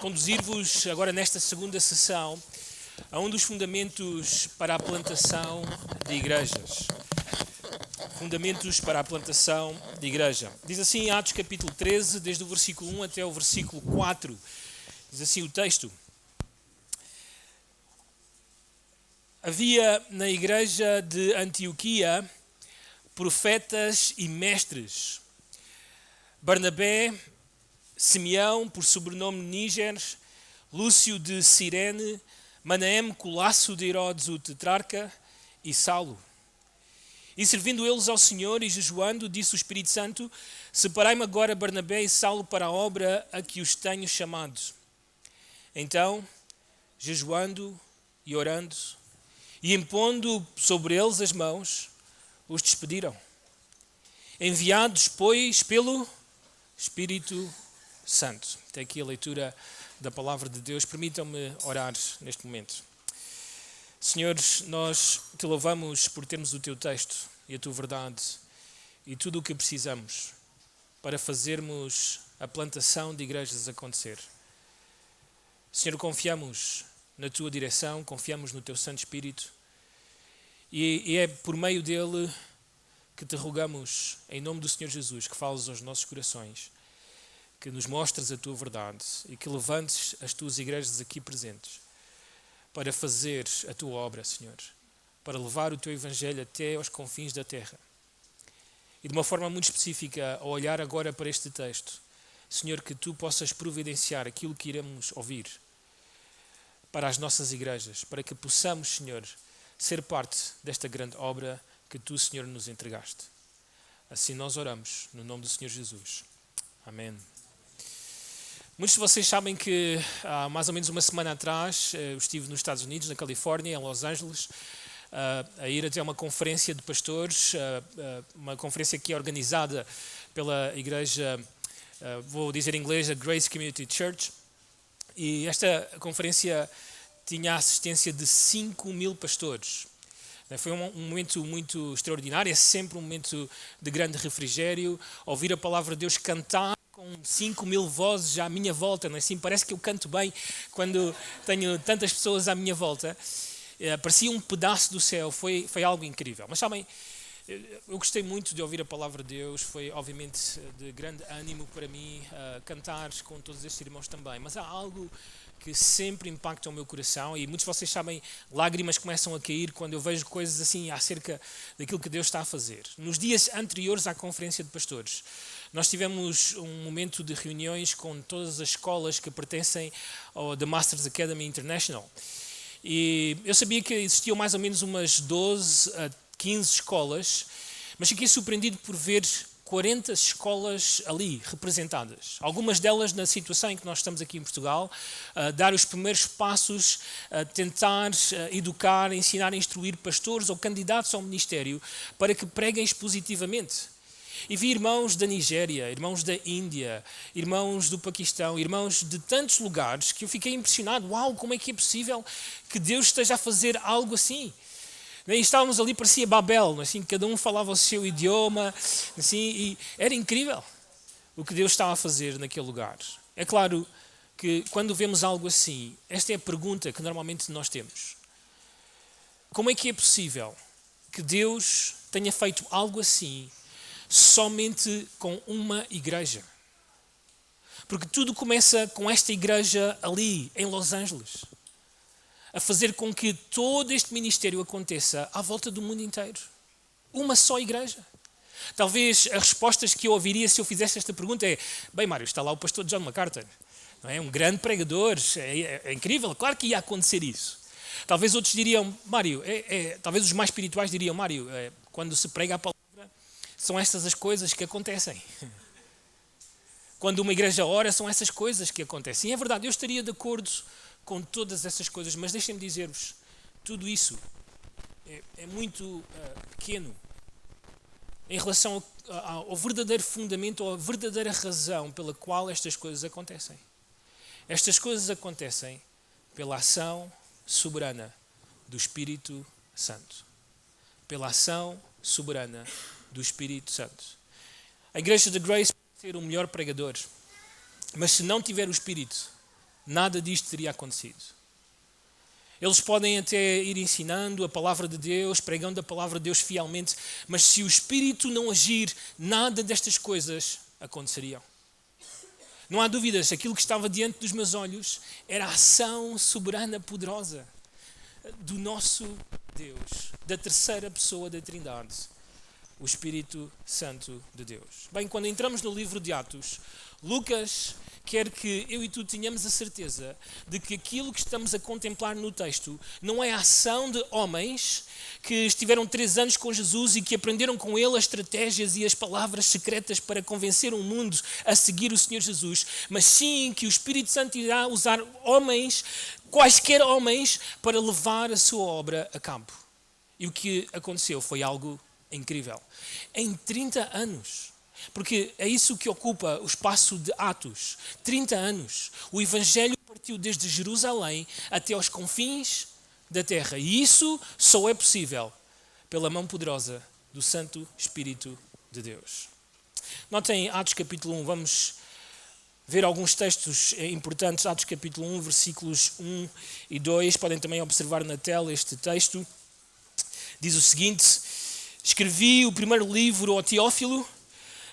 Conduzir-vos agora nesta segunda sessão a um dos fundamentos para a plantação de igrejas. Fundamentos para a plantação de igreja. Diz assim em Atos capítulo 13, desde o versículo 1 até o versículo 4. Diz assim o texto. Havia na igreja de Antioquia profetas e mestres. Barnabé, Simeão, por sobrenome Níger, Lúcio de Cirene, Manaém, colasso de Herodes o tetrarca, e Saulo. E servindo eles ao Senhor e jejuando, disse o Espírito Santo: separai-me agora Barnabé e Saulo para a obra a que os tenho chamado. Então, jejuando e orando, e impondo sobre eles as mãos, os despediram. Enviados, pois, pelo Espírito Santo. Até aqui a leitura da palavra de Deus. Permitam-me orar neste momento. Senhor, nós te louvamos por termos o teu texto e a tua verdade e tudo o que precisamos para fazermos a plantação de igrejas acontecer. Senhor, confiamos na tua direção, confiamos no teu Santo Espírito e é por meio dele que te rogamos, em nome do Senhor Jesus, que fales aos nossos corações, que nos mostres a tua verdade e que levantes as tuas igrejas aqui presentes para fazer a tua obra, Senhor, para levar o teu evangelho até aos confins da terra. E de uma forma muito específica, ao olhar agora para este texto, Senhor, que tu possas providenciar aquilo que iremos ouvir para as nossas igrejas, para que possamos, Senhor, ser parte desta grande obra que tu, Senhor, nos entregaste. Assim nós oramos, no nome do Senhor Jesus. Amém. Muitos de vocês sabem que há mais ou menos uma semana atrás eu estive nos Estados Unidos, na Califórnia, em Los Angeles, a ir até uma conferência de pastores, uma conferência que é organizada pela igreja, vou dizer em inglês, a Grace Community Church. E esta conferência tinha a assistência de 5.000 pastores. Foi um momento muito extraordinário, é sempre um momento de grande refrigério, ouvir a palavra de Deus cantar com 5.000 vozes à minha volta, não é assim? Parece que eu canto bem quando tenho tantas pessoas à minha volta. Parecia um pedaço do céu, foi algo incrível. Mas sabem, eu gostei muito de ouvir a palavra de Deus, foi obviamente de grande ânimo para mim cantar com todos estes irmãos também. Mas há algo que sempre impacta o meu coração e muitos de vocês sabem, lágrimas começam a cair quando eu vejo coisas assim acerca daquilo que Deus está a fazer. Nos dias anteriores à conferência de pastores, nós tivemos um momento de reuniões com todas as escolas que pertencem ao The Masters Academy International. E eu sabia que existiam mais ou menos umas 12 a 15 escolas, mas fiquei surpreendido por ver 40 escolas ali representadas. Algumas delas na situação em que nós estamos aqui em Portugal, dar os primeiros passos, tentar educar, ensinar, instruir pastores ou candidatos ao ministério para que preguem expositivamente. E vi irmãos da Nigéria, irmãos da Índia, irmãos do Paquistão, irmãos de tantos lugares que eu fiquei impressionado. Uau, como é que é possível que Deus esteja a fazer algo assim? E estávamos ali, parecia Babel, assim, cada um falava o seu idioma, assim, e era incrível o que Deus estava a fazer naquele lugar. É claro que quando vemos algo assim, esta é a pergunta que normalmente nós temos. Como é que é possível que Deus tenha feito algo assim somente com uma igreja? Porque tudo começa com esta igreja ali, em Los Angeles, a fazer com que todo este ministério aconteça à volta do mundo inteiro. Uma só igreja. Talvez as respostas que eu ouviria se eu fizesse esta pergunta é: bem, Mário, está lá o pastor John MacArthur, não é? Um grande pregador, é incrível, claro que ia acontecer isso. Talvez outros diriam: Mário, talvez os mais espirituais diriam: Mário, quando se prega a palavra, são estas as coisas que acontecem. Quando uma igreja ora, são essas coisas que acontecem. E é verdade, eu estaria de acordo com todas essas coisas, mas deixem-me dizer-vos, tudo isso é muito pequeno em relação ao verdadeiro fundamento, ou à verdadeira razão pela qual estas coisas acontecem. Estas coisas acontecem pela ação soberana do Espírito Santo. Pela ação soberana do Espírito Santo. A igreja de Grace pode ser o melhor pregador, mas se não tiver o Espírito, nada disto teria acontecido. Eles podem até ir ensinando a palavra de Deus, pregando a palavra de Deus fielmente, mas se o Espírito não agir, nada destas coisas aconteceriam. Não há dúvidas, aquilo que estava diante dos meus olhos era a ação soberana, poderosa do nosso Deus, da terceira pessoa da Trindade, o Espírito Santo de Deus. Bem, quando entramos no livro de Atos, Lucas quer que eu e tu tenhamos a certeza de que aquilo que estamos a contemplar no texto não é a ação de homens que estiveram 3 anos com Jesus e que aprenderam com ele as estratégias e as palavras secretas para convencer o mundo a seguir o Senhor Jesus, mas sim que o Espírito Santo irá usar homens, quaisquer homens, para levar a sua obra a cabo. E o que aconteceu foi algo incrível. Em 30 anos... Porque é isso que ocupa o espaço de Atos. 30 anos. O Evangelho partiu desde Jerusalém até aos confins da terra. E isso só é possível pela mão poderosa do Santo Espírito de Deus. Notem Atos capítulo 1. Vamos ver alguns textos importantes. Atos capítulo 1, versículos 1 e 2. Podem também observar na tela este texto. Diz o seguinte: escrevi o primeiro livro ao Teófilo,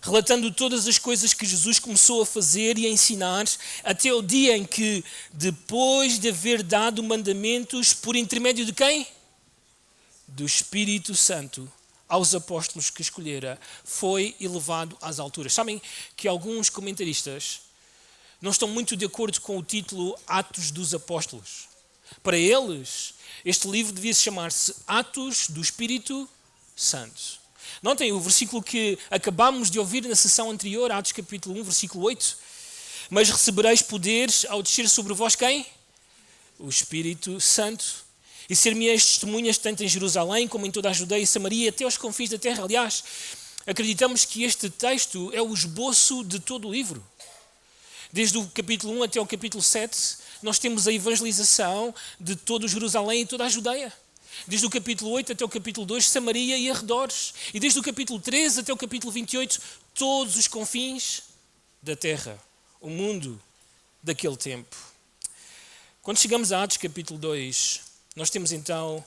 relatando todas as coisas que Jesus começou a fazer e a ensinar, até o dia em que, depois de haver dado mandamentos, por intermédio de quem? Do Espírito Santo, aos apóstolos que escolhera, foi elevado às alturas. Sabem que alguns comentaristas não estão muito de acordo com o título Atos dos Apóstolos. Para eles, este livro devia chamar-se Atos do Espírito Santo. Notem o versículo que acabámos de ouvir na sessão anterior, Atos capítulo 1, versículo 8. Mas recebereis poderes ao descer sobre vós quem? O Espírito Santo. E ser-me-eis testemunhas tanto em Jerusalém como em toda a Judeia e Samaria, até aos confins da terra. Aliás, acreditamos que este texto é o esboço de todo o livro. Desde o capítulo 1 até o capítulo 7, nós temos a evangelização de todo Jerusalém e toda a Judeia. Desde o capítulo 8 até o capítulo 2, Samaria e arredores. E desde o capítulo 13 até o capítulo 28, todos os confins da terra. O mundo daquele tempo. Quando chegamos a Atos capítulo 2, nós temos então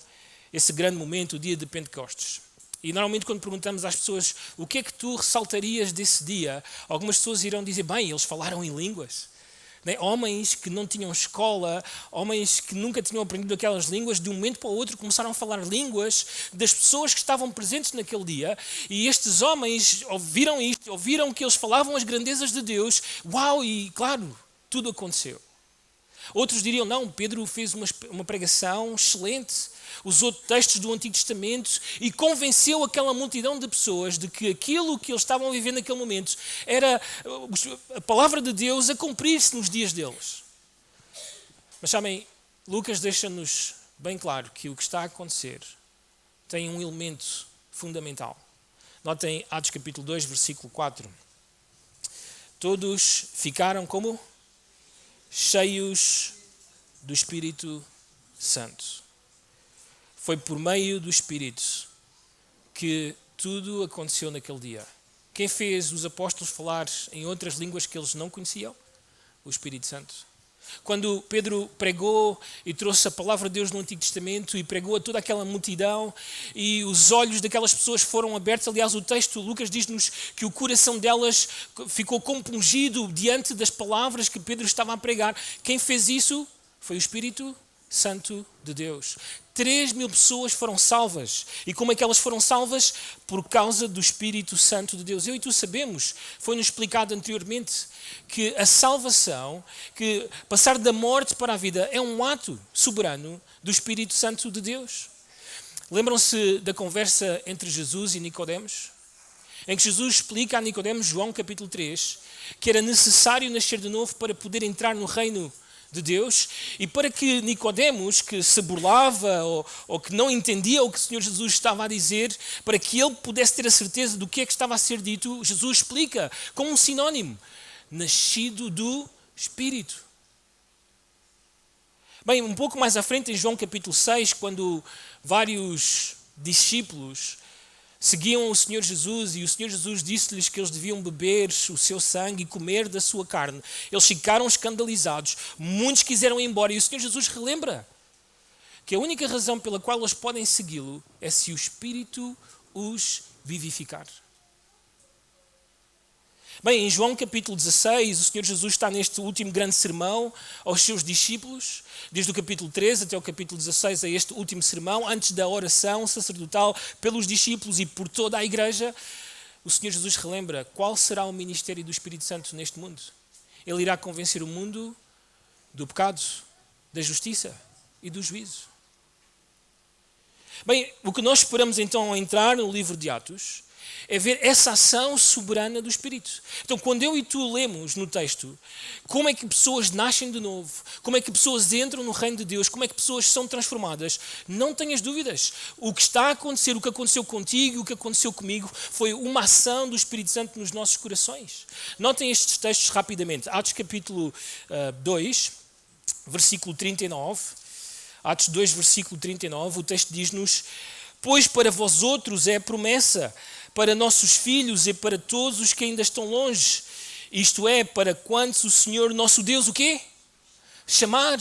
esse grande momento, o dia de Pentecostes. E normalmente quando perguntamos às pessoas o que é que tu ressaltarias desse dia, algumas pessoas irão dizer, bem, eles falaram em línguas. Homens que não tinham escola, homens que nunca tinham aprendido aquelas línguas, de um momento para o outro começaram a falar línguas das pessoas que estavam presentes naquele dia, e estes homens ouviram isto, ouviram que eles falavam as grandezas de Deus, uau, e claro, tudo aconteceu. Outros diriam, não, Pedro fez uma pregação excelente, usou textos do Antigo Testamento e convenceu aquela multidão de pessoas de que aquilo que eles estavam a viver naquele momento era a palavra de Deus a cumprir-se nos dias deles. Mas sabem, Lucas deixa-nos bem claro que o que está a acontecer tem um elemento fundamental. Notem Atos capítulo 2, versículo 4. Todos ficaram como? Cheios do Espírito Santo. Foi por meio do Espírito que tudo aconteceu naquele dia. Quem fez os apóstolos falar em outras línguas que eles não conheciam? O Espírito Santo. Quando Pedro pregou e trouxe a palavra de Deus no Antigo Testamento e pregou a toda aquela multidão e os olhos daquelas pessoas foram abertos, aliás o texto, Lucas diz-nos que o coração delas ficou compungido diante das palavras que Pedro estava a pregar. Quem fez isso foi o Espírito Santo de Deus. 3.000 pessoas foram salvas. E como é que elas foram salvas? Por causa do Espírito Santo de Deus. Eu e tu sabemos, foi-nos explicado anteriormente, que a salvação, que passar da morte para a vida, é um ato soberano do Espírito Santo de Deus. Lembram-se da conversa entre Jesus e Nicodemos? Em que Jesus explica a Nicodemos, João capítulo 3, que era necessário nascer de novo para poder entrar no reino de Deus, e para que Nicodemos, que se burlava ou que não entendia o que o Senhor Jesus estava a dizer, para que ele pudesse ter a certeza do que é que estava a ser dito, Jesus explica como um sinónimo: nascido do Espírito. Bem, um pouco mais à frente em João capítulo 6, quando vários discípulos seguiam o Senhor Jesus e o Senhor Jesus disse-lhes que eles deviam beber o seu sangue e comer da sua carne. Eles ficaram escandalizados, muitos quiseram ir embora e o Senhor Jesus relembra que a única razão pela qual eles podem segui-lo é se o Espírito os vivificar. Bem, em João capítulo 16, o Senhor Jesus está neste último grande sermão aos seus discípulos, desde o capítulo 13 até o capítulo 16, a este último sermão, antes da oração sacerdotal pelos discípulos e por toda a igreja. O Senhor Jesus relembra qual será o ministério do Espírito Santo neste mundo. Ele irá convencer o mundo do pecado, da justiça e do juízo. Bem, o que nós esperamos então ao entrar no livro de Atos é ver essa ação soberana do Espírito. Então, quando eu e tu lemos no texto como é que pessoas nascem de novo, como é que pessoas entram no reino de Deus, como é que pessoas são transformadas, não tenhas dúvidas. O que está a acontecer, o que aconteceu contigo, o que aconteceu comigo, foi uma ação do Espírito Santo nos nossos corações. Notem estes textos rapidamente. Atos capítulo 2, versículo 39. Atos 2, versículo 39, o texto diz-nos: pois para vós outros é a promessa, para nossos filhos e para todos os que ainda estão longe. Isto é, para quantos o Senhor nosso Deus, o quê? Chamar.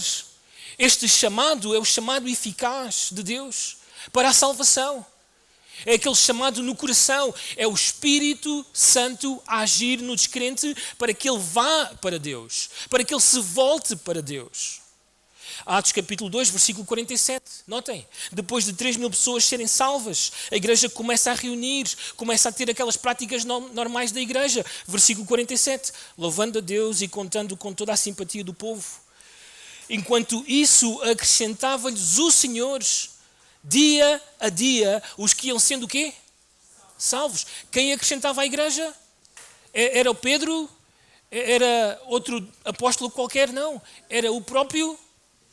Este chamado é o chamado eficaz de Deus para a salvação. É aquele chamado no coração. É o Espírito Santo a agir no descrente para que ele vá para Deus, para que ele se volte para Deus. Atos capítulo 2, versículo 47. Notem, depois de 3.000 pessoas serem salvas, a igreja começa a reunir, começa a ter aquelas práticas normais da igreja. Versículo 47. Louvando a Deus e contando com toda a simpatia do povo. Enquanto isso, acrescentava-lhes o Senhor, dia a dia, os que iam sendo o quê? Salvos. Quem acrescentava à igreja? Era o Pedro? Era outro apóstolo qualquer? Não. Era o próprio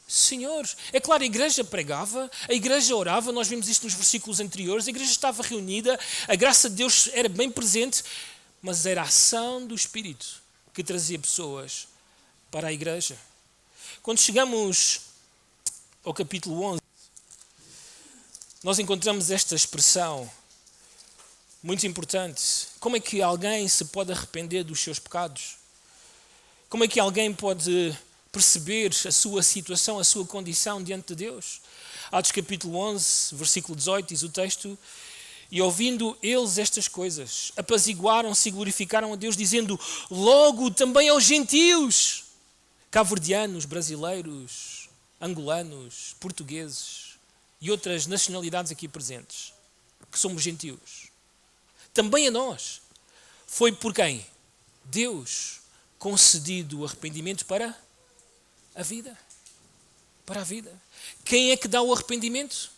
Senhor. É claro, a igreja pregava, a igreja orava, nós vimos isto nos versículos anteriores, a igreja estava reunida, a graça de Deus era bem presente, mas era a ação do Espírito que trazia pessoas para a igreja. Quando chegamos ao capítulo 11, nós encontramos esta expressão muito importante. Como é que alguém se pode arrepender dos seus pecados? Como é que alguém pode perceber a sua situação, a sua condição diante de Deus? Atos capítulo 11, versículo 18, diz o texto: e ouvindo eles estas coisas, apaziguaram-se e glorificaram a Deus, dizendo: logo também aos gentios, cabo-verdianos, brasileiros, angolanos, portugueses e outras nacionalidades aqui presentes, que somos gentios, também a nós, foi por quem? Deus concedido o arrependimento para a vida. Para a vida. Quem é que dá o arrependimento?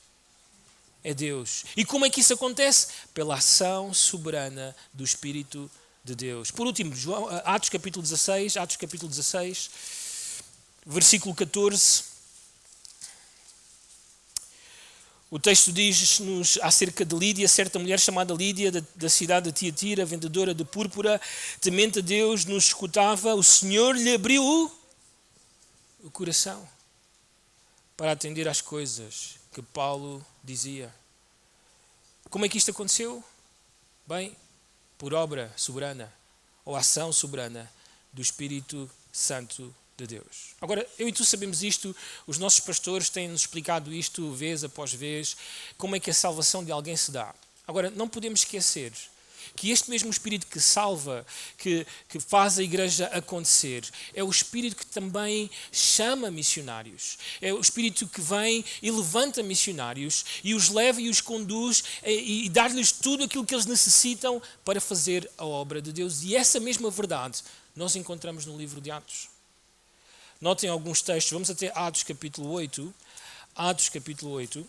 É Deus. E como é que isso acontece? Pela ação soberana do Espírito de Deus. Por último, Atos capítulo 16, versículo 14. O texto diz-nos acerca de Lídia, certa mulher chamada Lídia, da cidade de Tiatira, vendedora de púrpura, temente a Deus, nos escutava. O Senhor lhe abriu o coração para atender às coisas que Paulo dizia. Como é que isto aconteceu? Bem, por obra soberana ou ação soberana do Espírito Santo de Deus. Agora, eu e tu sabemos isto, os nossos pastores têm-nos explicado isto vez após vez, como é que a salvação de alguém se dá. Agora, não podemos esquecer que este mesmo Espírito que salva, que faz a igreja acontecer, é o Espírito que também chama missionários. É o Espírito que vem e levanta missionários e os leva e os conduz e dá-lhes tudo aquilo que eles necessitam para fazer a obra de Deus. E essa mesma verdade nós encontramos no livro de Atos. Notem alguns textos, vamos até Atos capítulo 8. Atos capítulo 8,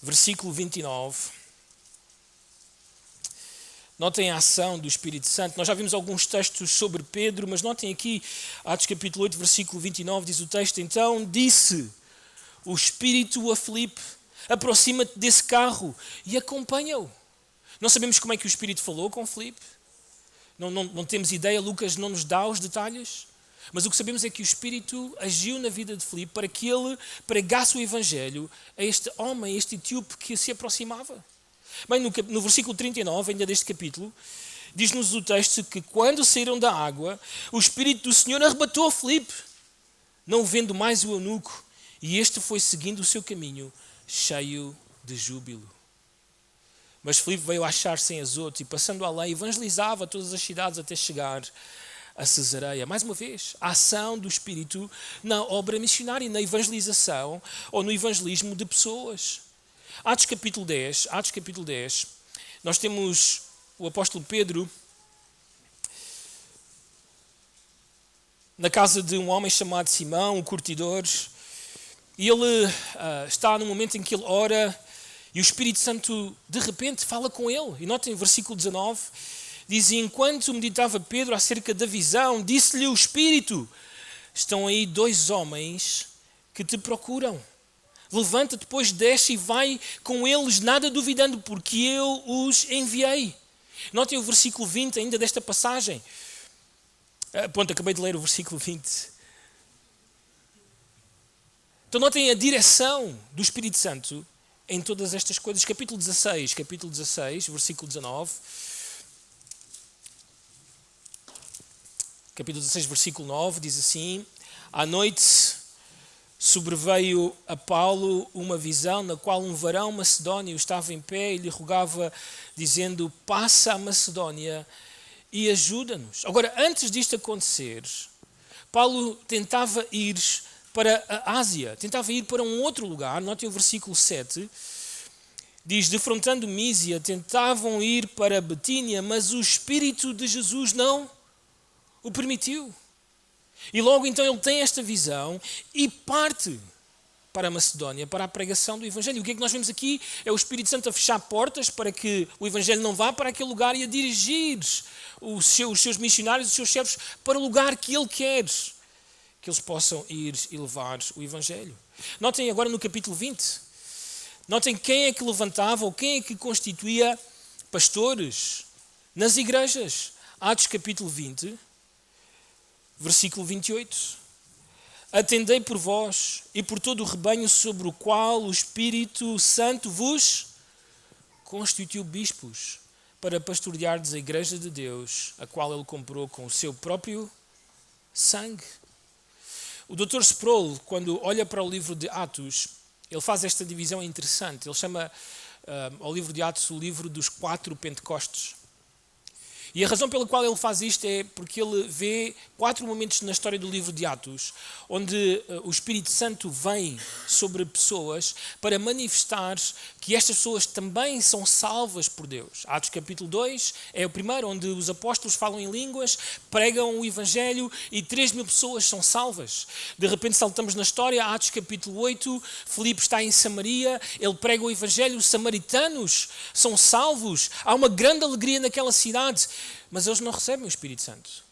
versículo 29. Notem a ação do Espírito Santo. Nós já vimos alguns textos sobre Pedro, mas notem aqui, Atos capítulo 8, versículo 29, diz o texto: então disse o Espírito a Filipe: aproxima-te desse carro e acompanha-o. Não sabemos como é que o Espírito falou com Filipe. Não temos ideia, Lucas não nos dá os detalhes. Mas o que sabemos é que o Espírito agiu na vida de Filipe para que ele pregasse o Evangelho a este homem, a este etíope que se aproximava. Bem, no versículo 39, ainda deste capítulo, diz-nos o texto que quando saíram da água, o Espírito do Senhor arrebatou a Filipe, não vendo mais o eunuco, e este foi seguindo o seu caminho, cheio de júbilo. Mas Filipe veio achar-se em Azoto e, passando além, evangelizava todas as cidades até chegar a Cesareia. Mais uma vez, a ação do Espírito na obra missionária, na evangelização ou no evangelismo de pessoas. Atos capítulo 10, nós temos o apóstolo Pedro na casa de um homem chamado Simão, um curtidor, e ele está no momento em que ele ora e o Espírito Santo de repente fala com ele. E notem o versículo 19, diz: enquanto meditava Pedro acerca da visão, disse-lhe o Espírito: estão aí 2 homens que te procuram. Levanta-te, depois desce e vai com eles, nada duvidando, porque eu os enviei. Notem o versículo 20 ainda desta passagem. Pronto, acabei de ler o versículo 20. Então notem a direção do Espírito Santo em todas estas coisas. Capítulo 16, versículo 19. Capítulo 16, versículo 9, diz assim: à noite sobreveio a Paulo uma visão na qual um varão macedónio estava em pé e lhe rogava, dizendo: passa a Macedónia e ajuda-nos. Agora, antes disto acontecer, Paulo tentava ir para a Ásia, tentava ir para um outro lugar. Notem o versículo 7, diz: defrontando Mísia, tentavam ir para Betínia, mas o Espírito de Jesus não o permitiu. E logo então ele tem esta visão e parte para a Macedónia, para a pregação do Evangelho. O que é que nós vemos aqui? É o Espírito Santo a fechar portas para que o Evangelho não vá para aquele lugar e a dirigir os seus missionários, os seus servos, para o lugar que ele quer que eles possam ir e levar o Evangelho. Notem agora no capítulo 20, notem quem é que levantava ou quem é que constituía pastores nas igrejas. Atos capítulo 20, versículo 28. Atendei por vós e por todo o rebanho sobre o qual o Espírito Santo vos constituiu bispos para pastoreardes a igreja de Deus, a qual ele comprou com o seu próprio sangue. O Dr. Sproul, quando olha para o livro de Atos, ele faz esta divisão interessante. Ele chama ao livro de Atos o livro dos 4 Pentecostes. E a razão pela qual ele faz isto é porque ele vê 4 momentos na história do livro de Atos, onde o Espírito Santo vem sobre pessoas para manifestar que estas pessoas também são salvas por Deus. Atos capítulo 2 é o primeiro, onde os apóstolos falam em línguas, pregam o Evangelho e 3.000 pessoas são salvas. De repente saltamos na história, Atos capítulo 8, Filipe está em Samaria, ele prega o Evangelho, os samaritanos são salvos, há uma grande alegria naquela cidade, mas eles não recebem o Espírito Santo.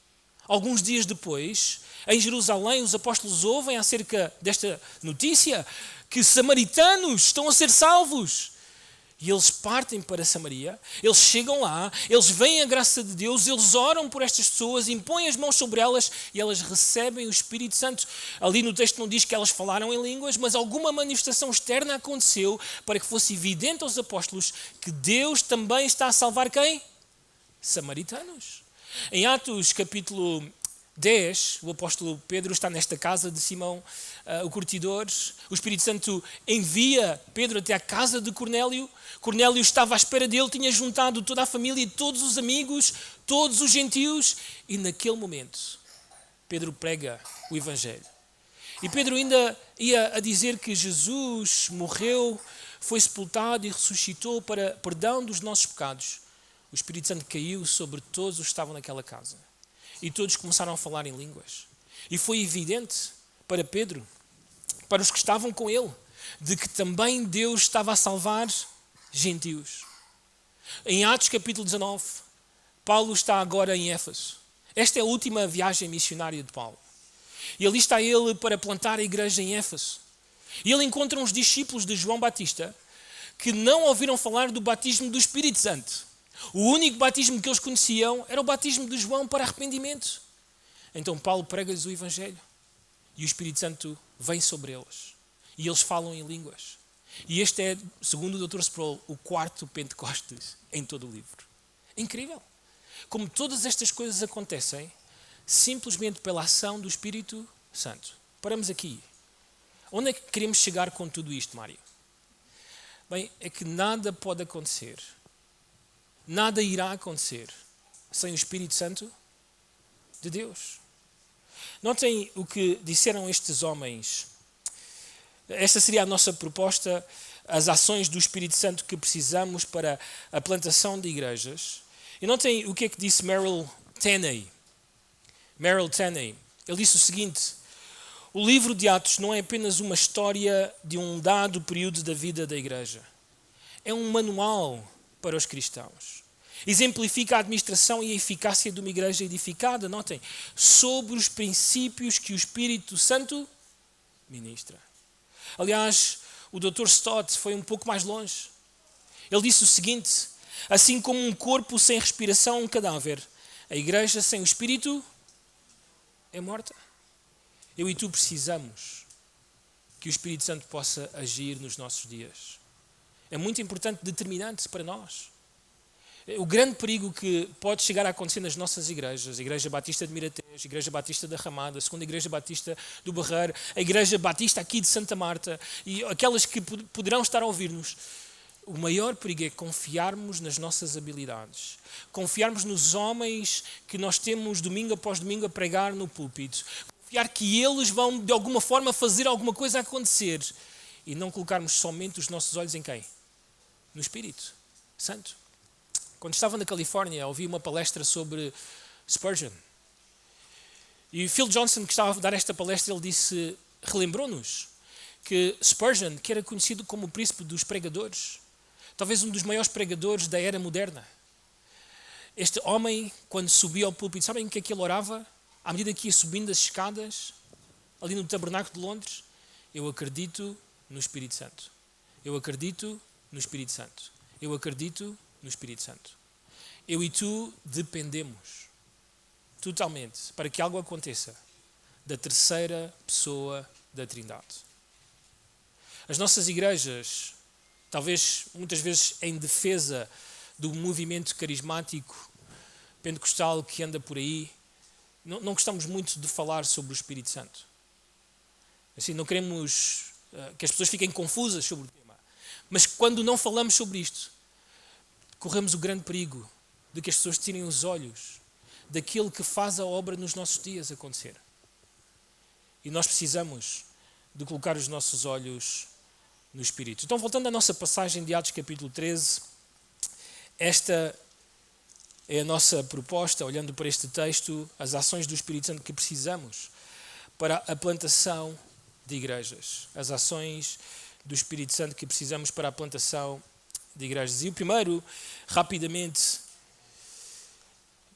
Alguns dias depois, em Jerusalém, os apóstolos ouvem acerca desta notícia, que samaritanos estão a ser salvos. E eles partem para Samaria, eles chegam lá, eles veem a graça de Deus, eles oram por estas pessoas, impõem as mãos sobre elas e elas recebem o Espírito Santo. Ali no texto não diz que elas falaram em línguas, mas alguma manifestação externa aconteceu para que fosse evidente aos apóstolos que Deus também está a salvar quem? Samaritanos. Em Atos capítulo 10, o apóstolo Pedro está nesta casa de Simão, o curtidor. O Espírito Santo envia Pedro até a casa de Cornélio. Cornélio estava à espera dele, tinha juntado toda a família, todos os amigos, todos os gentios, e naquele momento Pedro prega o Evangelho. E Pedro ainda ia a dizer que Jesus morreu, foi sepultado e ressuscitou para perdão dos nossos pecados. O Espírito Santo caiu sobre todos os que estavam naquela casa. E todos começaram a falar em línguas. E foi evidente para Pedro, para os que estavam com ele, de que também Deus estava a salvar gentios. Em Atos capítulo 19, Paulo está agora em Éfeso. Esta é a última viagem missionária de Paulo. E ali está ele para plantar a igreja em Éfeso. E ele encontra uns discípulos de João Batista que não ouviram falar do batismo do Espírito Santo. O único batismo que eles conheciam era o batismo de João para arrependimento. Então Paulo prega-lhes o Evangelho e o Espírito Santo vem sobre eles e eles falam em línguas. E este é, segundo o Dr. Sproul, o quarto Pentecostes em todo o livro. Incrível! Como todas estas coisas acontecem simplesmente pela ação do Espírito Santo. Paramos aqui. Onde é que queremos chegar com tudo isto, Mário? Bem, é que nada pode acontecer, nada irá acontecer sem o Espírito Santo de Deus. Notem o que disseram estes homens. Esta seria a nossa proposta, as ações do Espírito Santo que precisamos para a plantação de igrejas. E notem o que é que disse Merrill Tenney. Merrill Tenney. Ele disse o seguinte: o livro de Atos não é apenas uma história de um dado período da vida da igreja. É um manual para os cristãos. Exemplifica a administração e a eficácia de uma igreja edificada, notem, sobre os princípios que o Espírito Santo ministra. Aliás, o Dr. Stott foi um pouco mais longe. Ele disse o seguinte: assim como um corpo sem respiração é um cadáver, a igreja sem o Espírito é morta. Eu e tu precisamos que o Espírito Santo possa agir nos nossos dias. É muito importante, determinante para nós. O grande perigo que pode chegar a acontecer nas nossas igrejas, a Igreja Batista de Miratejo, a Igreja Batista da Ramada, a Segunda Igreja Batista do Barreiro, a Igreja Batista aqui de Santa Marta e aquelas que poderão estar a ouvir-nos, o maior perigo é confiarmos nas nossas habilidades, confiarmos nos homens que nós temos domingo após domingo a pregar no púlpito, confiar que eles vão de alguma forma fazer alguma coisa acontecer e não colocarmos somente os nossos olhos em quem? No Espírito Santo. Quando estava na Califórnia, ouvi uma palestra sobre Spurgeon. E Phil Johnson, que estava a dar esta palestra, ele disse, relembrou-nos que Spurgeon, que era conhecido como o príncipe dos pregadores, talvez um dos maiores pregadores da era moderna. Este homem, quando subia ao púlpito, sabem o que é que ele orava? À medida que ia subindo as escadas, ali no Tabernáculo de Londres, eu acredito no Espírito Santo. Eu acredito no Espírito Santo. Eu acredito no Espírito Santo. Eu e tu dependemos totalmente, para que algo aconteça, da terceira pessoa da Trindade. As nossas igrejas, talvez muitas vezes em defesa do movimento carismático pentecostal que anda por aí, não gostamos muito de falar sobre o Espírito Santo. Assim, não queremos que as pessoas fiquem confusas sobre o tema. Mas quando não falamos sobre isto, corremos o grande perigo de que as pessoas tirem os olhos daquilo que faz a obra nos nossos dias acontecer. E nós precisamos de colocar os nossos olhos no Espírito. Então, voltando à nossa passagem de Atos capítulo 13, esta é a nossa proposta, olhando para este texto, as ações do Espírito Santo que precisamos para a plantação de igrejas. As ações do Espírito Santo que precisamos para a plantação de igrejas. E o primeiro, rapidamente,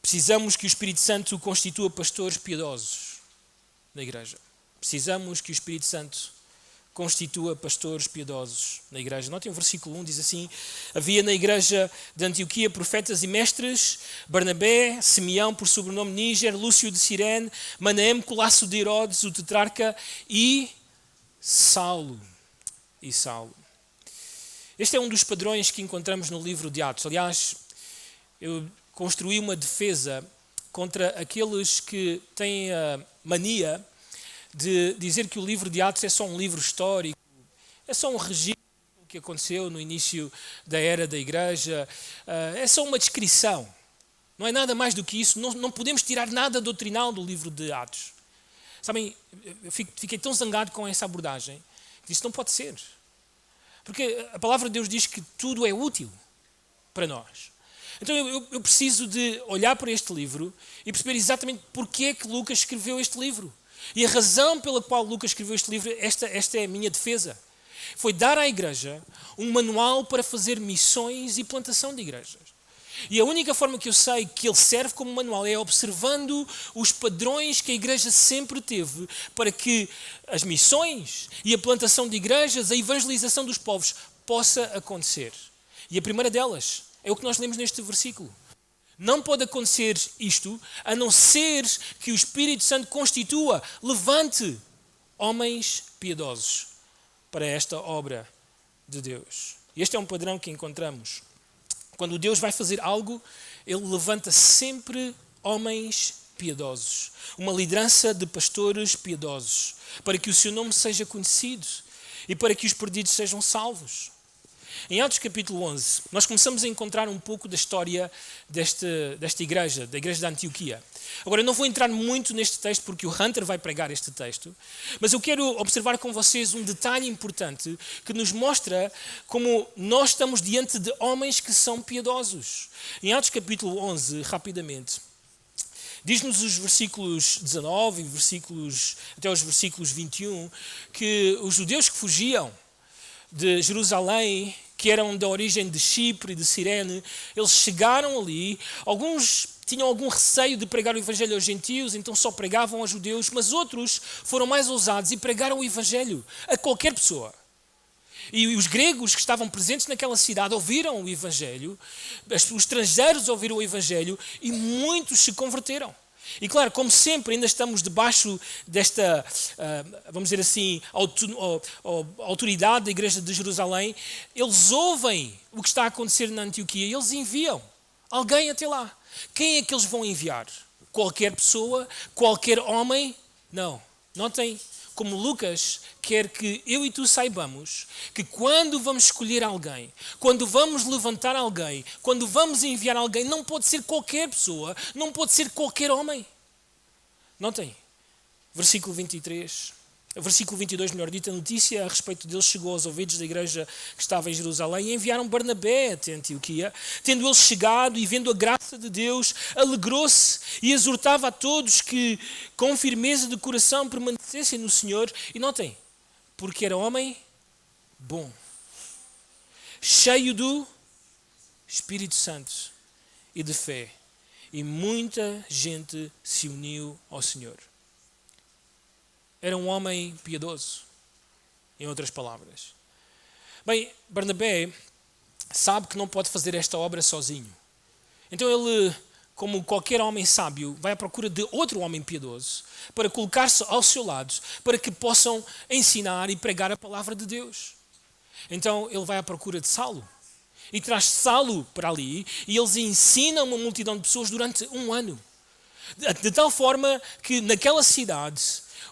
precisamos que o Espírito Santo constitua pastores piedosos na igreja. Precisamos que o Espírito Santo constitua pastores piedosos na igreja. Notem o versículo 1, diz assim: havia na igreja de Antioquia profetas e mestres, Barnabé, Simeão, por sobrenome Níger, Lúcio de Cirene, Manaém, Colasso de Herodes, o tetrarca, e Saulo. Este é um dos padrões que encontramos no livro de Atos. Aliás, eu construí uma defesa contra aqueles que têm a mania de dizer que o livro de Atos é só um livro histórico, é só um registro do que aconteceu no início da era da igreja, é só uma descrição. Não é nada mais do que isso. Não podemos tirar nada doutrinal do livro de Atos. Sabem, eu fiquei tão zangado com essa abordagem que isso não pode ser. Porque a palavra de Deus diz que tudo é útil para nós. Então eu preciso de olhar para este livro e perceber exatamente porque é que Lucas escreveu este livro. E a razão pela qual Lucas escreveu este livro, esta é a minha defesa. Foi dar à igreja um manual para fazer missões e plantação de igrejas. E a única forma que eu sei que ele serve como manual é observando os padrões que a igreja sempre teve para que as missões e a plantação de igrejas, a evangelização dos povos possa acontecer. E a primeira delas é o que nós lemos neste versículo. Não pode acontecer isto a não ser que o Espírito Santo constitua, levante homens piedosos para esta obra de Deus. Este é um padrão que encontramos. Quando Deus vai fazer algo, Ele levanta sempre homens piedosos. Uma liderança de pastores piedosos, para que o seu nome seja conhecido e para que os perdidos sejam salvos. Em Atos capítulo 11, nós começamos a encontrar um pouco da história desta igreja, da igreja de Antioquia. Agora, eu não vou entrar muito neste texto porque o Hunter vai pregar este texto, mas eu quero observar com vocês um detalhe importante que nos mostra como nós estamos diante de homens que são piedosos. Em Atos capítulo 11, rapidamente, diz-nos os versículos 19 até os versículos 21 que os judeus que fugiam de Jerusalém, que eram da origem de Chipre e de Cirene, eles chegaram ali, alguns tinham algum receio de pregar o evangelho aos gentios, então só pregavam aos judeus, mas outros foram mais ousados e pregaram o evangelho a qualquer pessoa. E os gregos que estavam presentes naquela cidade ouviram o evangelho, os estrangeiros ouviram o evangelho e muitos se converteram. E claro, como sempre, ainda estamos debaixo desta, vamos dizer assim, autoridade da igreja de Jerusalém. Eles ouvem o que está a acontecer na Antioquia e eles enviam alguém até lá. Quem é que eles vão enviar? Qualquer pessoa? Qualquer homem? Não. Notem como Lucas quer que eu e tu saibamos que quando vamos escolher alguém, quando vamos levantar alguém, quando vamos enviar alguém, não pode ser qualquer pessoa, não pode ser qualquer homem. Notem, versículo 22, melhor dito, a notícia a respeito deles chegou aos ouvidos da igreja que estava em Jerusalém e enviaram Barnabé até Antioquia. Tendo ele chegado e vendo a graça de Deus, alegrou-se e exortava a todos que com firmeza de coração permanecessem no Senhor. E notem, porque era homem bom, cheio do Espírito Santo e de fé. E muita gente se uniu ao Senhor. Era um homem piedoso, em outras palavras. Bem, Barnabé sabe que não pode fazer esta obra sozinho. Então ele, como qualquer homem sábio, vai à procura de outro homem piedoso para colocar-se ao seu lado, para que possam ensinar e pregar a palavra de Deus. Então ele vai à procura de Saulo e traz Saulo para ali e eles ensinam uma multidão de pessoas durante 1 ano. De tal forma que naquela cidade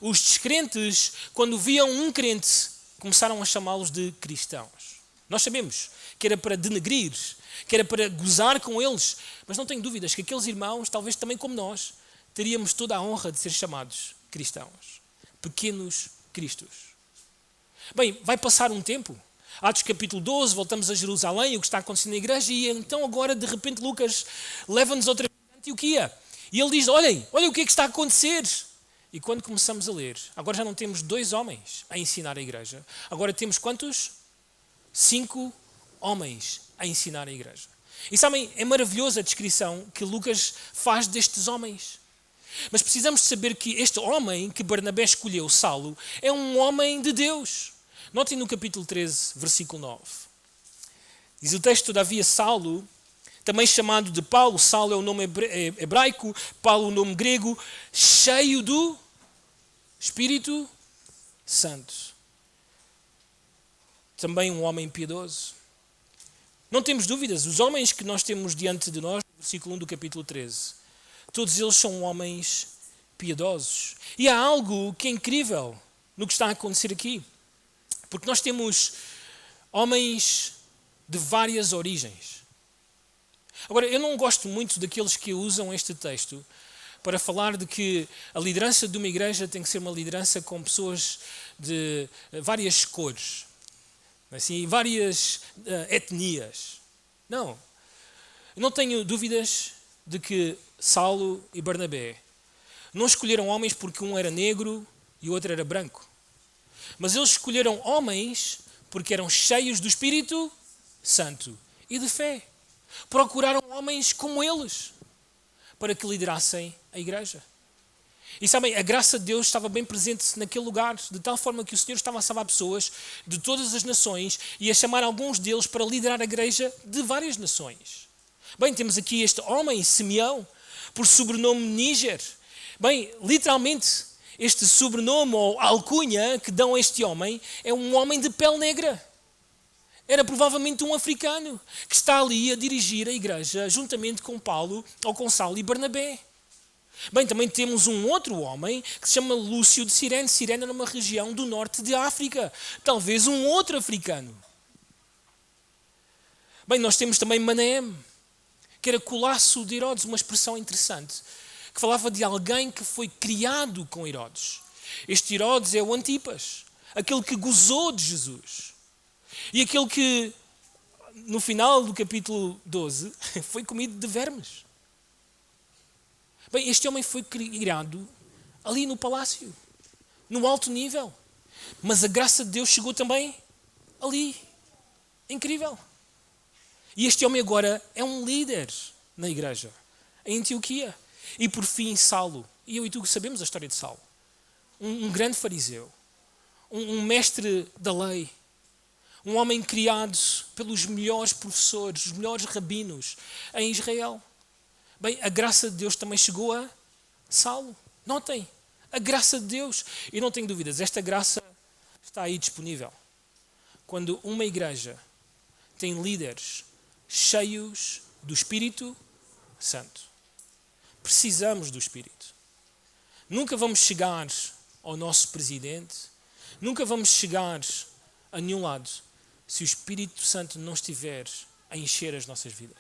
os descrentes, quando viam um crente, começaram a chamá-los de cristãos. Nós sabemos que era para denegrir, que era para gozar com eles, mas não tenho dúvidas que aqueles irmãos, talvez também como nós, teríamos toda a honra de ser chamados cristãos. Pequenos cristos. Bem, vai passar um tempo. Atos capítulo 12, voltamos a Jerusalém, o que está acontecendo na igreja, e então agora, de repente, Lucas leva-nos outra vez a Antioquia. E ele diz, olhem o que é que está a acontecer. E quando começamos a ler, agora já não temos 2 homens a ensinar a igreja. Agora temos quantos? 5 homens a ensinar a igreja. E sabem, é maravilhosa a descrição que Lucas faz destes homens. Mas precisamos saber que este homem que Barnabé escolheu, Saulo, é um homem de Deus. Notem no capítulo 13, versículo 9. Diz o texto, todavia Saulo, também chamado de Paulo, Saulo é o nome hebraico, Paulo o nome grego, cheio do Espírito Santo. Também um homem piedoso. Não temos dúvidas, os homens que nós temos diante de nós, versículo 1 do capítulo 13, todos eles são homens piedosos. E há algo que é incrível no que está a acontecer aqui. Porque nós temos homens de várias origens. Agora, eu não gosto muito daqueles que usam este texto para falar de que a liderança de uma igreja tem que ser uma liderança com pessoas de várias cores, assim, várias etnias. Não. Eu não tenho dúvidas de que Saulo e Barnabé não escolheram homens porque um era negro e o outro era branco. Mas eles escolheram homens porque eram cheios do Espírito Santo e de fé. Procuraram homens como eles para que liderassem a igreja. E sabem, a graça de Deus estava bem presente naquele lugar, de tal forma que o Senhor estava a salvar pessoas de todas as nações e a chamar alguns deles para liderar a igreja de várias nações. Bem, temos aqui este homem, Simeão, por sobrenome Níger. Bem, literalmente, este sobrenome ou alcunha que dão a este homem é um homem de pele negra. Era provavelmente um africano que está ali a dirigir a igreja juntamente com Paulo ou com Saulo e Barnabé. Bem, também temos um outro homem que se chama Lúcio de Cirene. Cirene era uma região do norte de África. Talvez um outro africano. Bem, nós temos também Manaém, que era colasso de Herodes, uma expressão interessante, que falava de alguém que foi criado com Herodes. Este Herodes é o Antipas, aquele que gozou de Jesus. E aquele que, no final do capítulo 12, foi comido de vermes. Bem, este homem foi criado ali no palácio, no alto nível. Mas a graça de Deus chegou também ali. Incrível. E este homem agora é um líder na igreja, em Antioquia. E por fim, Saulo. E eu e tu sabemos a história de Saulo. Um grande fariseu. Um mestre da lei. Um homem criado pelos melhores professores, os melhores rabinos em Israel. Bem, a graça de Deus também chegou a Saulo. Notem, a graça de Deus. E não tenho dúvidas, esta graça está aí disponível. Quando uma igreja tem líderes cheios do Espírito Santo. Precisamos do Espírito. Nunca vamos chegar ao nosso presidente, nunca vamos chegar a nenhum lado se o Espírito Santo não estiver a encher as nossas vidas,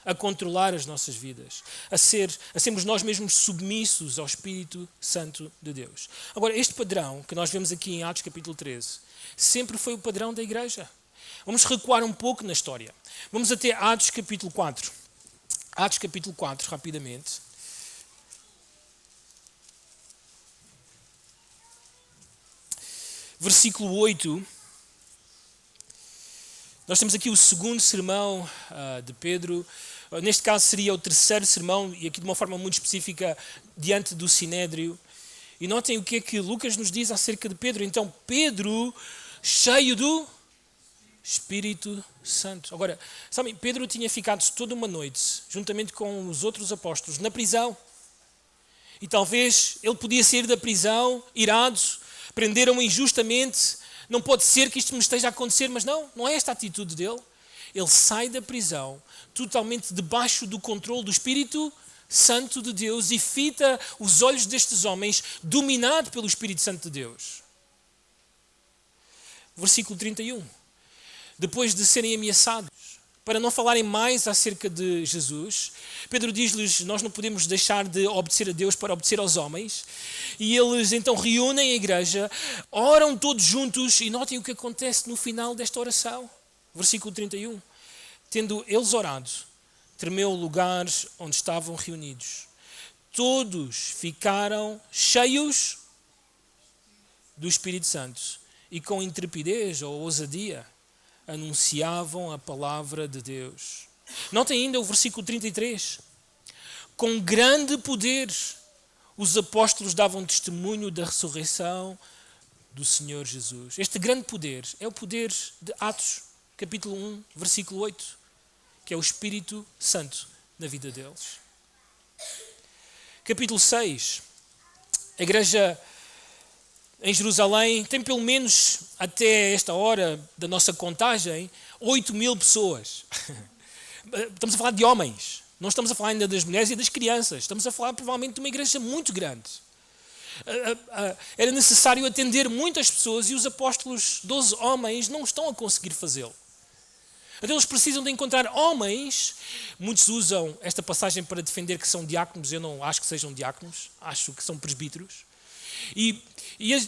a controlar as nossas vidas, a sermos nós mesmos submissos ao Espírito Santo de Deus. Agora, este padrão que nós vemos aqui em Atos capítulo 13, sempre foi o padrão da igreja. Vamos recuar um pouco na história. Vamos até Atos capítulo 4. Atos capítulo 4, rapidamente. Versículo 8. Nós temos aqui o segundo sermão de Pedro. Neste caso seria o terceiro sermão, e aqui de uma forma muito específica, diante do Sinédrio. E notem o que é que Lucas nos diz acerca de Pedro. Então, Pedro, cheio do Espírito Santo. Agora, sabem, Pedro tinha ficado toda uma noite, juntamente com os outros apóstolos, na prisão. E talvez ele podia sair da prisão, irado, prenderam-o injustamente. Não pode ser que isto me esteja a acontecer, mas não é esta a atitude dele. Ele sai da prisão totalmente debaixo do controle do Espírito Santo de Deus e fita os olhos destes homens, dominado pelo Espírito Santo de Deus. Versículo 31. Depois de serem ameaçados, para não falarem mais acerca de Jesus, Pedro diz-lhes, nós não podemos deixar de obedecer a Deus para obedecer aos homens. E eles então reúnem a igreja, oram todos juntos e notem o que acontece no final desta oração. Versículo 31. Tendo eles orado, tremeu o lugar onde estavam reunidos. Todos ficaram cheios do Espírito Santo e com intrepidez ou ousadia anunciavam a palavra de Deus. Notem ainda o versículo 33. Com grande poder, os apóstolos davam testemunho da ressurreição do Senhor Jesus. Este grande poder é o poder de Atos, capítulo 1, versículo 8, que é o Espírito Santo na vida deles. Capítulo 6. A igreja em Jerusalém tem pelo menos, até esta hora da nossa contagem, 8.000 pessoas. Estamos a falar de homens. Não estamos a falar ainda das mulheres e das crianças. Estamos a falar provavelmente de uma igreja muito grande. Era necessário atender muitas pessoas e os apóstolos, 12 homens, não estão a conseguir fazê-lo. Então eles precisam de encontrar homens. Muitos usam esta passagem para defender que são diáconos. Eu não acho que sejam diáconos. Acho que são presbíteros. E